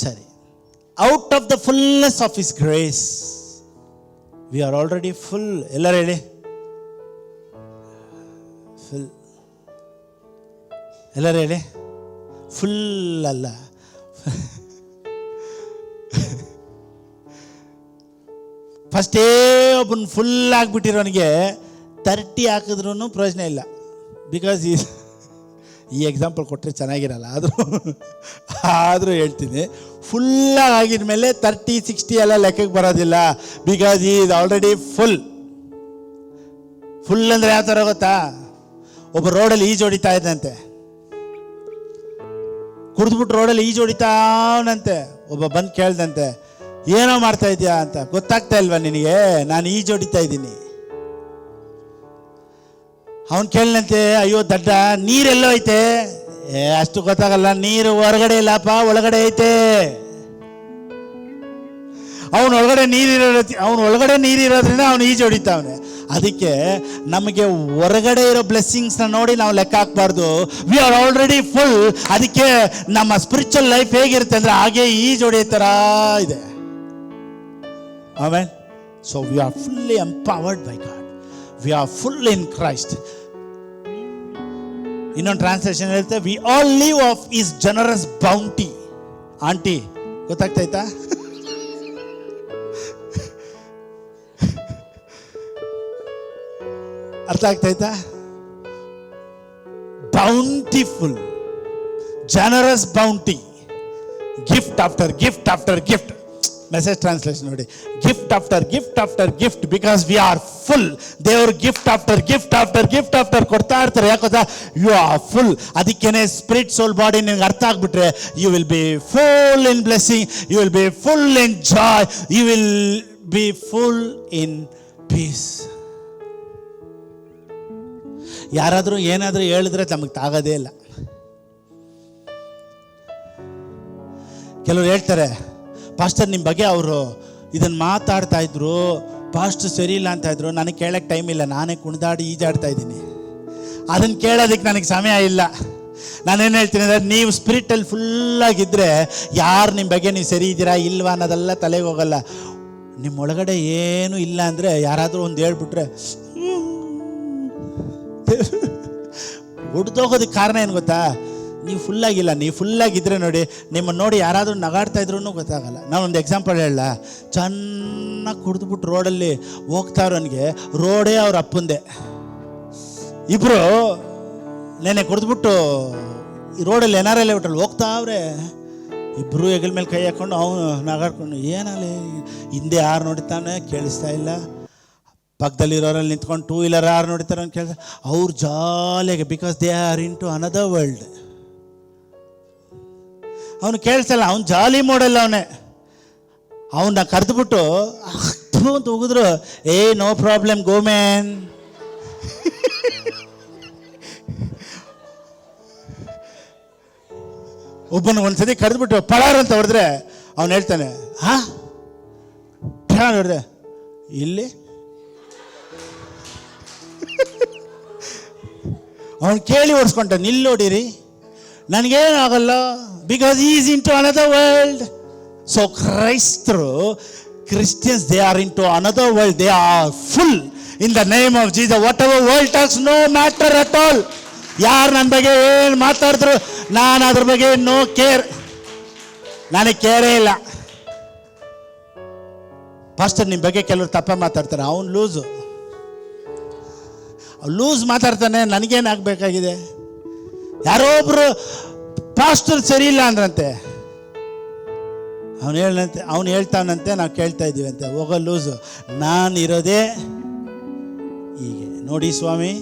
ಸರಿ, out of the fullness of his grace we are already full. ಎಲ್ಲರೂ ಹೇಳಿ, ಫುಲ್. ಎಲ್ಲರೂ ಹೇಳಿ, ಫುಲ್ ಅಲ್ಲ, ಫಸ್ಟೇ ಒಬ್ಬನ ಫುಲ್ ಆಗಿಬಿಟ್ಟಿರೋನಿಗೆ 30 ಹಾಕಿದ್ರೂ ಪ್ರಯೋಜನ ಇಲ್ಲ. ಬಿಕಾಸ್ ಈ ಎಕ್ಸಾಂಪಲ್ ಕೊಟ್ಟರೆ ಚೆನ್ನಾಗಿರಲ್ಲ, ಆದರೂ ಹೇಳ್ತೀನಿ. ಫುಲ್ಲಾಗಿ ಆಗಿದ ಮೇಲೆ 30, 60 ಎಲ್ಲ ಲೆಕ್ಕಕ್ಕೆ ಬರೋದಿಲ್ಲ. ಬಿಕಾಸ್ ಈ ಈಸ್ ಆಲ್ರೆಡಿ ಫುಲ್. ಫುಲ್ ಅಂದರೆ ಯಾವ ಥರ ಗೊತ್ತಾ? ಒಬ್ಬ ರೋಡಲ್ಲಿ ಈಜು ಹೊಡಿತಾ ಇದ್ದಂತೆ, ಕುಡಿದ್ಬಿಟ್ಟು ರೋಡಲ್ಲಿ ಈಜು ಹೊಡಿತಾವನಂತೆ. ಒಬ್ಬ ಬಂದು ಕೇಳ್ದಂತೆ, ಏನೋ ಮಾಡ್ತಾ ಇದೆಯಾ ಅಂತ. ಗೊತ್ತಾಗ್ತಾ ಇಲ್ವಾ ನಿನಗೆ ನಾನು ಈಜು ಹೊಡಿತಾ ಇದ್ದೀನಿ? ಅವನು ಕೇಳಿನಂತೆ, ಅಯ್ಯೋ ದಡ್ಡ, ನೀರೆಲ್ಲೋ ಐತೆ? ಅಷ್ಟು ಗೊತ್ತಾಗಲ್ಲ, ನೀರು ಹೊರಗಡೆ ಇಲ್ಲಪ್ಪ, ಒಳಗಡೆ ಐತೆ. ಅವನು ಒಳಗಡೆ ನೀರಿರೋದ್ರಿಂದ ಅವನು ಈಜು ಹೊಡಿತಾವನೆ. ಅದಕ್ಕೆ ನಮಗೆ ಹೊರಗಡೆ ಇರೋ ಬ್ಲೆಸ್ಸಿಂಗ್ಸ್ನ ನೋಡಿ ನಾವು ಲೆಕ್ಕ ಹಾಕ್ಬಾರ್ದು. V are already full. ಅದಕ್ಕೆ ನಮ್ಮ ಸ್ಪಿರಿಚುವಲ್ ಲೈಫ್ ಹೇಗಿರುತ್ತೆ ಅಂದರೆ ಹಾಗೆ ಈಜು ಹೊಡೆಯೋ ಥರ ಇದೆ. Amen. So we are fully empowered by God. We are full in Christ. ಇನ್ನೊಂದು ಟ್ರಾನ್ಸ್ಲೇಷನ್ ಹೇಳ್ತೆ, we all live off his generous bounty. Aunty ಗೊತ್ತಾಗ್ತಾಯ್ತಾ? ಅರ್ಥ ಆಗ್ತಾಯ್ತಾ? Bountiful, generous bounty, gift after gift after gift. Message translation ನೋಡಿ, gift after gift after gift. Because we are full. ದೇವರು gift after gift after gift after ಕೊಡ್ತಾ ಇರ್ತಾರೆ. ಯಾಕೋದಾ? You are full. ಅದಕ್ಕೇನೆ ಸ್ಪಿರಿಟ್, ಸೋಲ್, ಬಾಡಿ ನಿನಗೆ ಅರ್ಥ ಆಗ್ಬಿಟ್ರೆ you will be full in blessing, you will be full in joy, you will be full in peace. ಯಾರಾದರೂ ಏನಾದರೂ ಹೇಳಿದ್ರೆ ನಮಗೆ ತಾಗೋದೇ ಇಲ್ಲ. ಕೆಲವರು ಹೇಳ್ತಾರೆ, ಪಾಸ್ಟರ್ ನಿಮ್ಮ ಬಗ್ಗೆ ಅವರು ಇದನ್ನು ಮಾತಾಡ್ತಾ ಇದ್ರು, ಪಾಸ್ಟರ್ ಸರಿ ಇಲ್ಲ ಅಂತ ಇದ್ರು, ನನಗೆ ಕೇಳೋಕ್ಕೆ ಟೈಮ್ ಇಲ್ಲ, ನಾನೇ ಕುಣಿದಾಡಿ ಈಜಾಡ್ತಾ ಇದ್ದೀನಿ, ಅದನ್ನು ಕೇಳೋದಕ್ಕೆ ನನಗೆ ಸಮಯ ಇಲ್ಲ. ನಾನೇನು ಹೇಳ್ತೀನಿ ಅಂದರೆ, ನೀವು ಸ್ಪಿರಿಟಲ್ಲಿ ಫುಲ್ಲಾಗಿದ್ದರೆ ಯಾರು ನಿಮ್ಮ ಬಗ್ಗೆ ನೀವು ಸರಿ ಇದ್ದೀರಾ ಇಲ್ವಾ ಅನ್ನೋದೆಲ್ಲ ತಲೆಗೆ ಹೋಗಲ್ಲ. ನಿಮ್ಮೊಳಗಡೆ ಏನೂ ಇಲ್ಲ ಅಂದರೆ ಯಾರಾದರೂ ಒಂದು ಹೇಳ್ಬಿಟ್ರೆ ಹೊಡೆದೋಗೋದಕ್ಕೆ ಕಾರಣ ಏನು ಗೊತ್ತಾ? ನೀವು ಫುಲ್ಲಾಗಿಲ್ಲ. ನೀವು ಫುಲ್ಲಾಗಿದ್ದರೆ ನೋಡಿ, ನಿಮ್ಮನ್ನು ನೋಡಿ ಯಾರಾದರೂ ನಗಾಡ್ತಾ ಇದ್ರೂ ಗೊತ್ತಾಗಲ್ಲ. ನಾನೊಂದು ಎಕ್ಸಾಂಪಲ್ ಹೇಳಲ್ಲ. ಚೆನ್ನಾಗಿ ಕುಡಿದ್ಬಿಟ್ಟು ರೋಡಲ್ಲಿ ಹೋಗ್ತಾ ಇರೋನಿಗೆ ರೋಡೇ ಅವ್ರ ಅಪ್ಪಂದೆ. ಇಬ್ಬರು ನೆನೆ ಕುಡಿದ್ಬಿಟ್ಟು ಈ ರೋಡಲ್ಲಿ ಏನಾರಲ್ಲೇ ಬಿಟ್ಟಲ್ಲಿ ಹೋಗ್ತಾವ್ರೆ. ಇಬ್ಬರು ಹೆಗಲ ಮೇಲೆ ಕೈ ಹಾಕ್ಕೊಂಡು ಅವನು ನಗಾಡ್ಕೊಂಡು, ಏನಲ್ಲೇ ಹಿಂದೆ ಯಾರು ನೋಡ್ತಾನೆ ಕೇಳಿಸ್ತಾ ಇಲ್ಲ, ಪಕ್ಕದಲ್ಲಿರೋರಲ್ಲಿ ನಿಂತ್ಕೊಂಡು 2 ವೀಲರ್ ಯಾರು ನೋಡ್ತಾರೆ ಅಂತ ಕೇಳಿದ್ರೆ ಅವ್ರು ಜಾಲಿಯಾಗಿ, because they are in to another world. ಅವನು ಕೇಳಿಸಲ್ಲ, ಅವನು ಜಾಲಿ ಮೋಡಲ್ಲ ಅವನೇ. ಅವನ್ನ ಕರೆದ್ಬಿಟ್ಟು ಅಂತ ಹೋಗಿದ್ರು, ನೋ ಪ್ರಾಬ್ಲಮ್ ಗೋ ಮ್ಯಾನ್. ಒಬ್ಬನ ಒಂದ್ಸತಿ ಕರೆದ್ಬಿಟ್ಟು ಪಳಾರ್ ಅಂತ ಹೊಡೆದ್ರೆ ಅವನು ಹೇಳ್ತಾನೆ, ಹೊಡೆದೆ ಇಲ್ಲಿ. ಅವನು ಕೇಳಿ ಓಡಿಸ್ಕೊಂಡ, ನಿಲ್ಲಿ ಹೊಡೀರಿ, ನನಗೇನಾಗಲ್ಲ, because is in to another world. So Christians, they are into another world. They are full in the name of Jesus. Whatever world talks, no matter at all. ಯಾರು ನನ್ನ ಬಗ್ಗೆ ಏನು ಮಾತಾಡಿದ್ರು ನಾನು ಅದ್ರ ಬಗ್ಗೆ ನೋ ಕೇರ್, ನನಗೆ ಕೇರೇ ಇಲ್ಲ. ಪಾಸ್ಟರ್ ನಿಮ್ಮ ಬಗ್ಗೆ ಕೆಲವರು ತಪ್ಪ ಮಾತಾಡ್ತಾರೆ, ಅವನು ಲೂಸ್ ಮಾತಾಡ್ತಾನೆ, ನನಗೇನಾಗಬೇಕಾಗಿದೆ. ಯಾರೋ ಒಬ್ರು ಪಾಸ್ಟರ್ ಸರಿ ಇಲ್ಲ ಅಂದ್ರಂತೆ, ಅವನು ಹೇಳ್ತಾನಂತೆ, ನಾವು ಕೇಳ್ತಾ ಇದ್ದೀವಿ ಅಂತೆ. ಹೋಗೋ ಲೂಸು, ನಾನು ಇರೋದೇ ಹೀಗೆ ನೋಡಿ ಸ್ವಾಮಿ.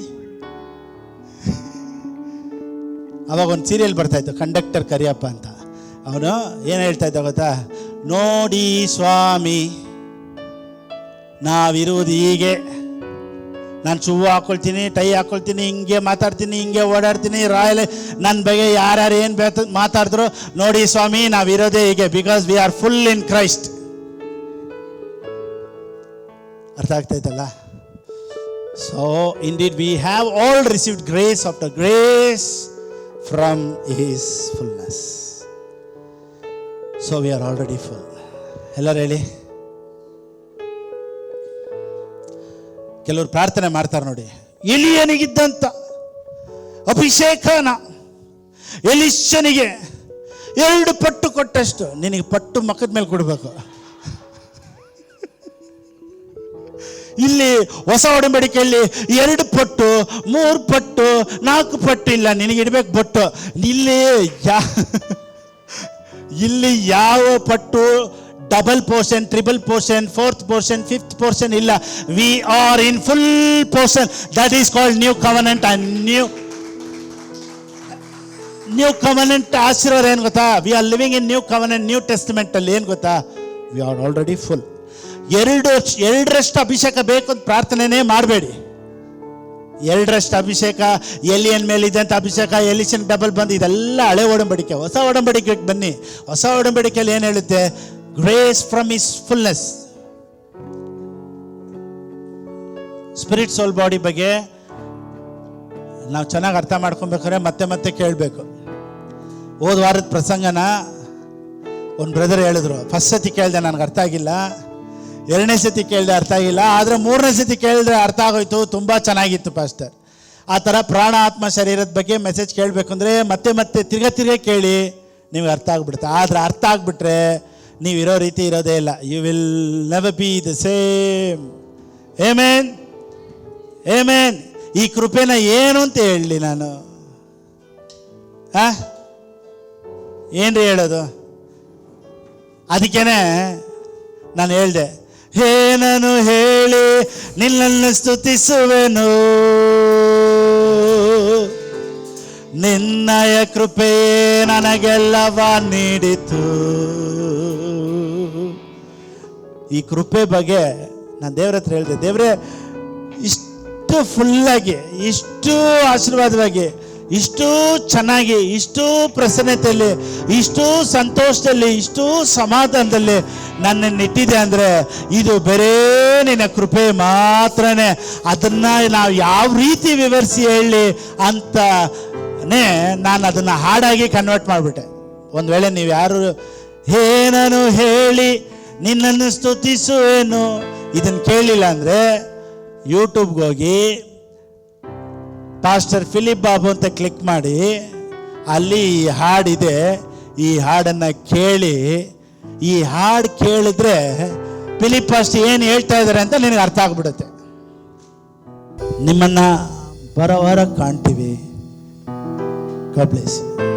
ಅವಾಗ ಒಂದು ಸೀರಿಯಲ್ ಬರ್ತಾಯಿತ್ತು, ಕಂಡಕ್ಟರ್ ಕರಿಯಪ್ಪ ಅಂತ. ಅವನು ಏನು ಹೇಳ್ತಾ ಇದ್ದ ಗೊತ್ತಾ, ನೋಡಿ ಸ್ವಾಮಿ ನಾವಿರುವುದು ಹೀಗೆ, ನಾನು ಶೂ ಹಾಕ್ಕೊಳ್ತೀನಿ, ಟೈ ಹಾಕ್ಕೊಳ್ತೀನಿ, ಹಿಂಗೆ ಮಾತಾಡ್ತೀನಿ, ಹಿಂಗೆ ಓಡಾಡ್ತೀನಿ, ರಾಯಲ್ ನನ್ನ ಬಗ್ಗೆ ಯಾರ್ಯಾರು ಏನು ಮಾತಾಡಿದ್ರು, ನೋಡಿ ಸ್ವಾಮಿ ನಾವಿರೋದೇ ಹೀಗೆ, because we are full in Christ. ಅರ್ಥ ಆಗ್ತೈತಲ್ಲ? So indeed we have all received grace after grace from his fullness. So we are already full. ಎಲ್ಲರೂ ಹೇಳಿ. ಕೆಲವರು ಪ್ರಾರ್ಥನೆ ಮಾಡ್ತಾರೆ ನೋಡಿ, ಎಲಿಯನಿಗಿದ್ದಂಥ ಅಭಿಷೇಕನ ಎಲಿಷನಿಗೆ 2 ಪಟ್ಟು ಕೊಟ್ಟಷ್ಟು ನಿನಗೆ ಪಟ್ಟು ಮಕ್ಕದ ಮೇಲೆ ಕೊಡಬೇಕು. ಇಲ್ಲಿ ಹೊಸ ಒಡಂಬಡಿಕೆಯಲ್ಲಿ 2 ಪಟ್ಟು 3 ಪಟ್ಟು 4 ಪಟ್ಟು ಇಲ್ಲ, ನಿನಗಿಡ್ಬೇಕು ಬೊಟ್ಟು. ಇಲ್ಲಿ ಯಾವ ಪಟ್ಟು double portion, triple portion, 4th portion, 5th portion ಇಲ್ಲ. We are in full portion. That is called new covenant. And new covenant ಆಶೀರ್ವಾದ ಏನು ಗೊತ್ತಾ? We are living in new covenant. New testament ಅಲ್ಲಿ ಏನು ಗೊತ್ತಾ? We are already full. 2ರಷ್ಟು ಅಭಿಷೇಕ ಬೇಕು ಅಂತ ಪ್ರಾರ್ಥನೆನೇ ಮಾಡಬೇಡಿ. 2ರಷ್ಟು ಅಭಿಷೇಕ, ಎಲಿಯನ್ ಮೇಲಿದ್ದಂಥ ಅಭಿಷೇಕ, ಎಲಿಷನ್ ಡಬಲ್ ಬಂದು, ಇದೆಲ್ಲ ಹಳೆ ಒಡಂಬಡಿಕೆ. ಹೊಸ ಒಡಂಬಡಿಕೆಗೆ ಬನ್ನಿ. ಹೊಸ ಒಡಂಬಡಿಕೆಯಲ್ಲಿ ಏನು ಹೇಳುತ್ತೆ? Grace from his fullness. Spirit soul body ಬಗ್ಗೆ ನಾವು ಚೆನ್ನಾಗಿ ಅರ್ಥ ಮಾಡ್ಕೊಬೇಕಾದ್ರೆ ಮತ್ತೆ ಮತ್ತೆ ಕೇಳಬೇಕು. ಹೋದ ವಾರದ ಪ್ರಸಂಗನ ಒಂದು ಬ್ರದರ್ ಹೇಳಿದ್ರು. ಫಸ್ಟ್ ಸತಿ ಕೇಳಿದೆ, ನನಗೆ ಅರ್ಥ ಆಗಿಲ್ಲ. 2ನೇ ಸತಿ ಕೇಳಿದೆ, ಅರ್ಥ ಆಗಿಲ್ಲ. ಆದರೆ 3ನೇ ಸತಿ ಕೇಳಿದ್ರೆ ಅರ್ಥ ಆಗೋಯ್ತು, ತುಂಬ ಚೆನ್ನಾಗಿತ್ತು ಪಾಸ್ಟರ್. ಆ ಥರ ಪ್ರಾಣ ಆತ್ಮ ಶರೀರದ ಬಗ್ಗೆ ಮೆಸೇಜ್ ಕೇಳಬೇಕು ಅಂದರೆ ಮತ್ತೆ ಮತ್ತೆ ತಿರ್ಗಾ ಕೇಳಿ, ನಿಮ್ಗೆ ಅರ್ಥ ಆಗ್ಬಿಡುತ್ತೆ. ಆದರೆ ಅರ್ಥ ಆಗಿಬಿಟ್ರೆ ನೀವು ಇರೋ ರೀತಿ ಇರೋದೇ ಇಲ್ಲ. You will never be the same. Amen, amen. ಈ ಕೃಪೆನ ಏನು ಅಂತ ಹೇಳಲಿ ನಾನು? ಏನ್ರಿ ಹೇಳೋದು? ಅದಕ್ಕೇನೆ ನಾನು ಹೇಳಿದೆ, ಏನನ್ನು ಹೇಳಿ ನಿನ್ನನ್ನು ಸ್ತುತಿಸುವೆನು, ನಿನ್ನಯ ಕೃಪೆಯೇ ನನಗೆಲ್ಲವ ನೀಡಿತು. ಈ ಕೃಪೆ ಬಗ್ಗೆ ನಾನು ದೇವ್ರ ಹತ್ರ ಹೇಳಿದೆ, ದೇವ್ರೆ ಇಷ್ಟು ಫುಲ್ಲಾಗಿ, ಇಷ್ಟು ಆಶೀರ್ವಾದವಾಗಿ, ಇಷ್ಟು ಚೆನ್ನಾಗಿ, ಇಷ್ಟು ಪ್ರಸನ್ನತೆಯಲ್ಲಿ, ಇಷ್ಟು ಸಂತೋಷದಲ್ಲಿ, ಇಷ್ಟು ಸಮಾಧಾನದಲ್ಲಿ ನನ್ನನ್ನು ಇಟ್ಟಿದೆ ಅಂದರೆ ಇದು ಬರೇ ನಿನ್ನ ಕೃಪೆ ಮಾತ್ರನೇ. ಅದನ್ನು ನಾವು ಯಾವ ರೀತಿ ವಿವರಿಸಿ ಹೇಳಿ ಅಂತನೇ ನಾನು ಅದನ್ನು ಹಾಡಾಗಿ ಕನ್ವರ್ಟ್ ಮಾಡಿಬಿಟ್ಟೆ. ಒಂದು ವೇಳೆ ನೀವು ಯಾರು ಏನನ್ನು ಹೇಳಿ ನಿನ್ನನ್ನು ಸ್ತುತಿಸುವೆನು ಇದನ್ನು ಕೇಳಿಲ್ಲ ಅಂದರೆ ಯೂಟ್ಯೂಬ್ಗೆ ಹೋಗಿ ಪಾಸ್ಟರ್ ಫಿಲಿಪ್ ಬಾಬು ಅಂತ ಕ್ಲಿಕ್ ಮಾಡಿ, ಅಲ್ಲಿ ಈ ಹಾಡಿದೆ. ಈ ಹಾಡನ್ನು ಕೇಳಿ, ಈ ಹಾಡು ಕೇಳಿದ್ರೆ ಫಿಲಿಪ್ ಪಾಸ್ಟರ್ ಏನು ಹೇಳ್ತಾ ಇದ್ದಾರೆ ಅಂತ ನಿನಗೆ ಅರ್ಥ ಆಗ್ಬಿಡುತ್ತೆ. ನಿಮ್ಮನ್ನು ಬರೋವಾರ ಕಾಣ್ತೀವಿ. God bless you.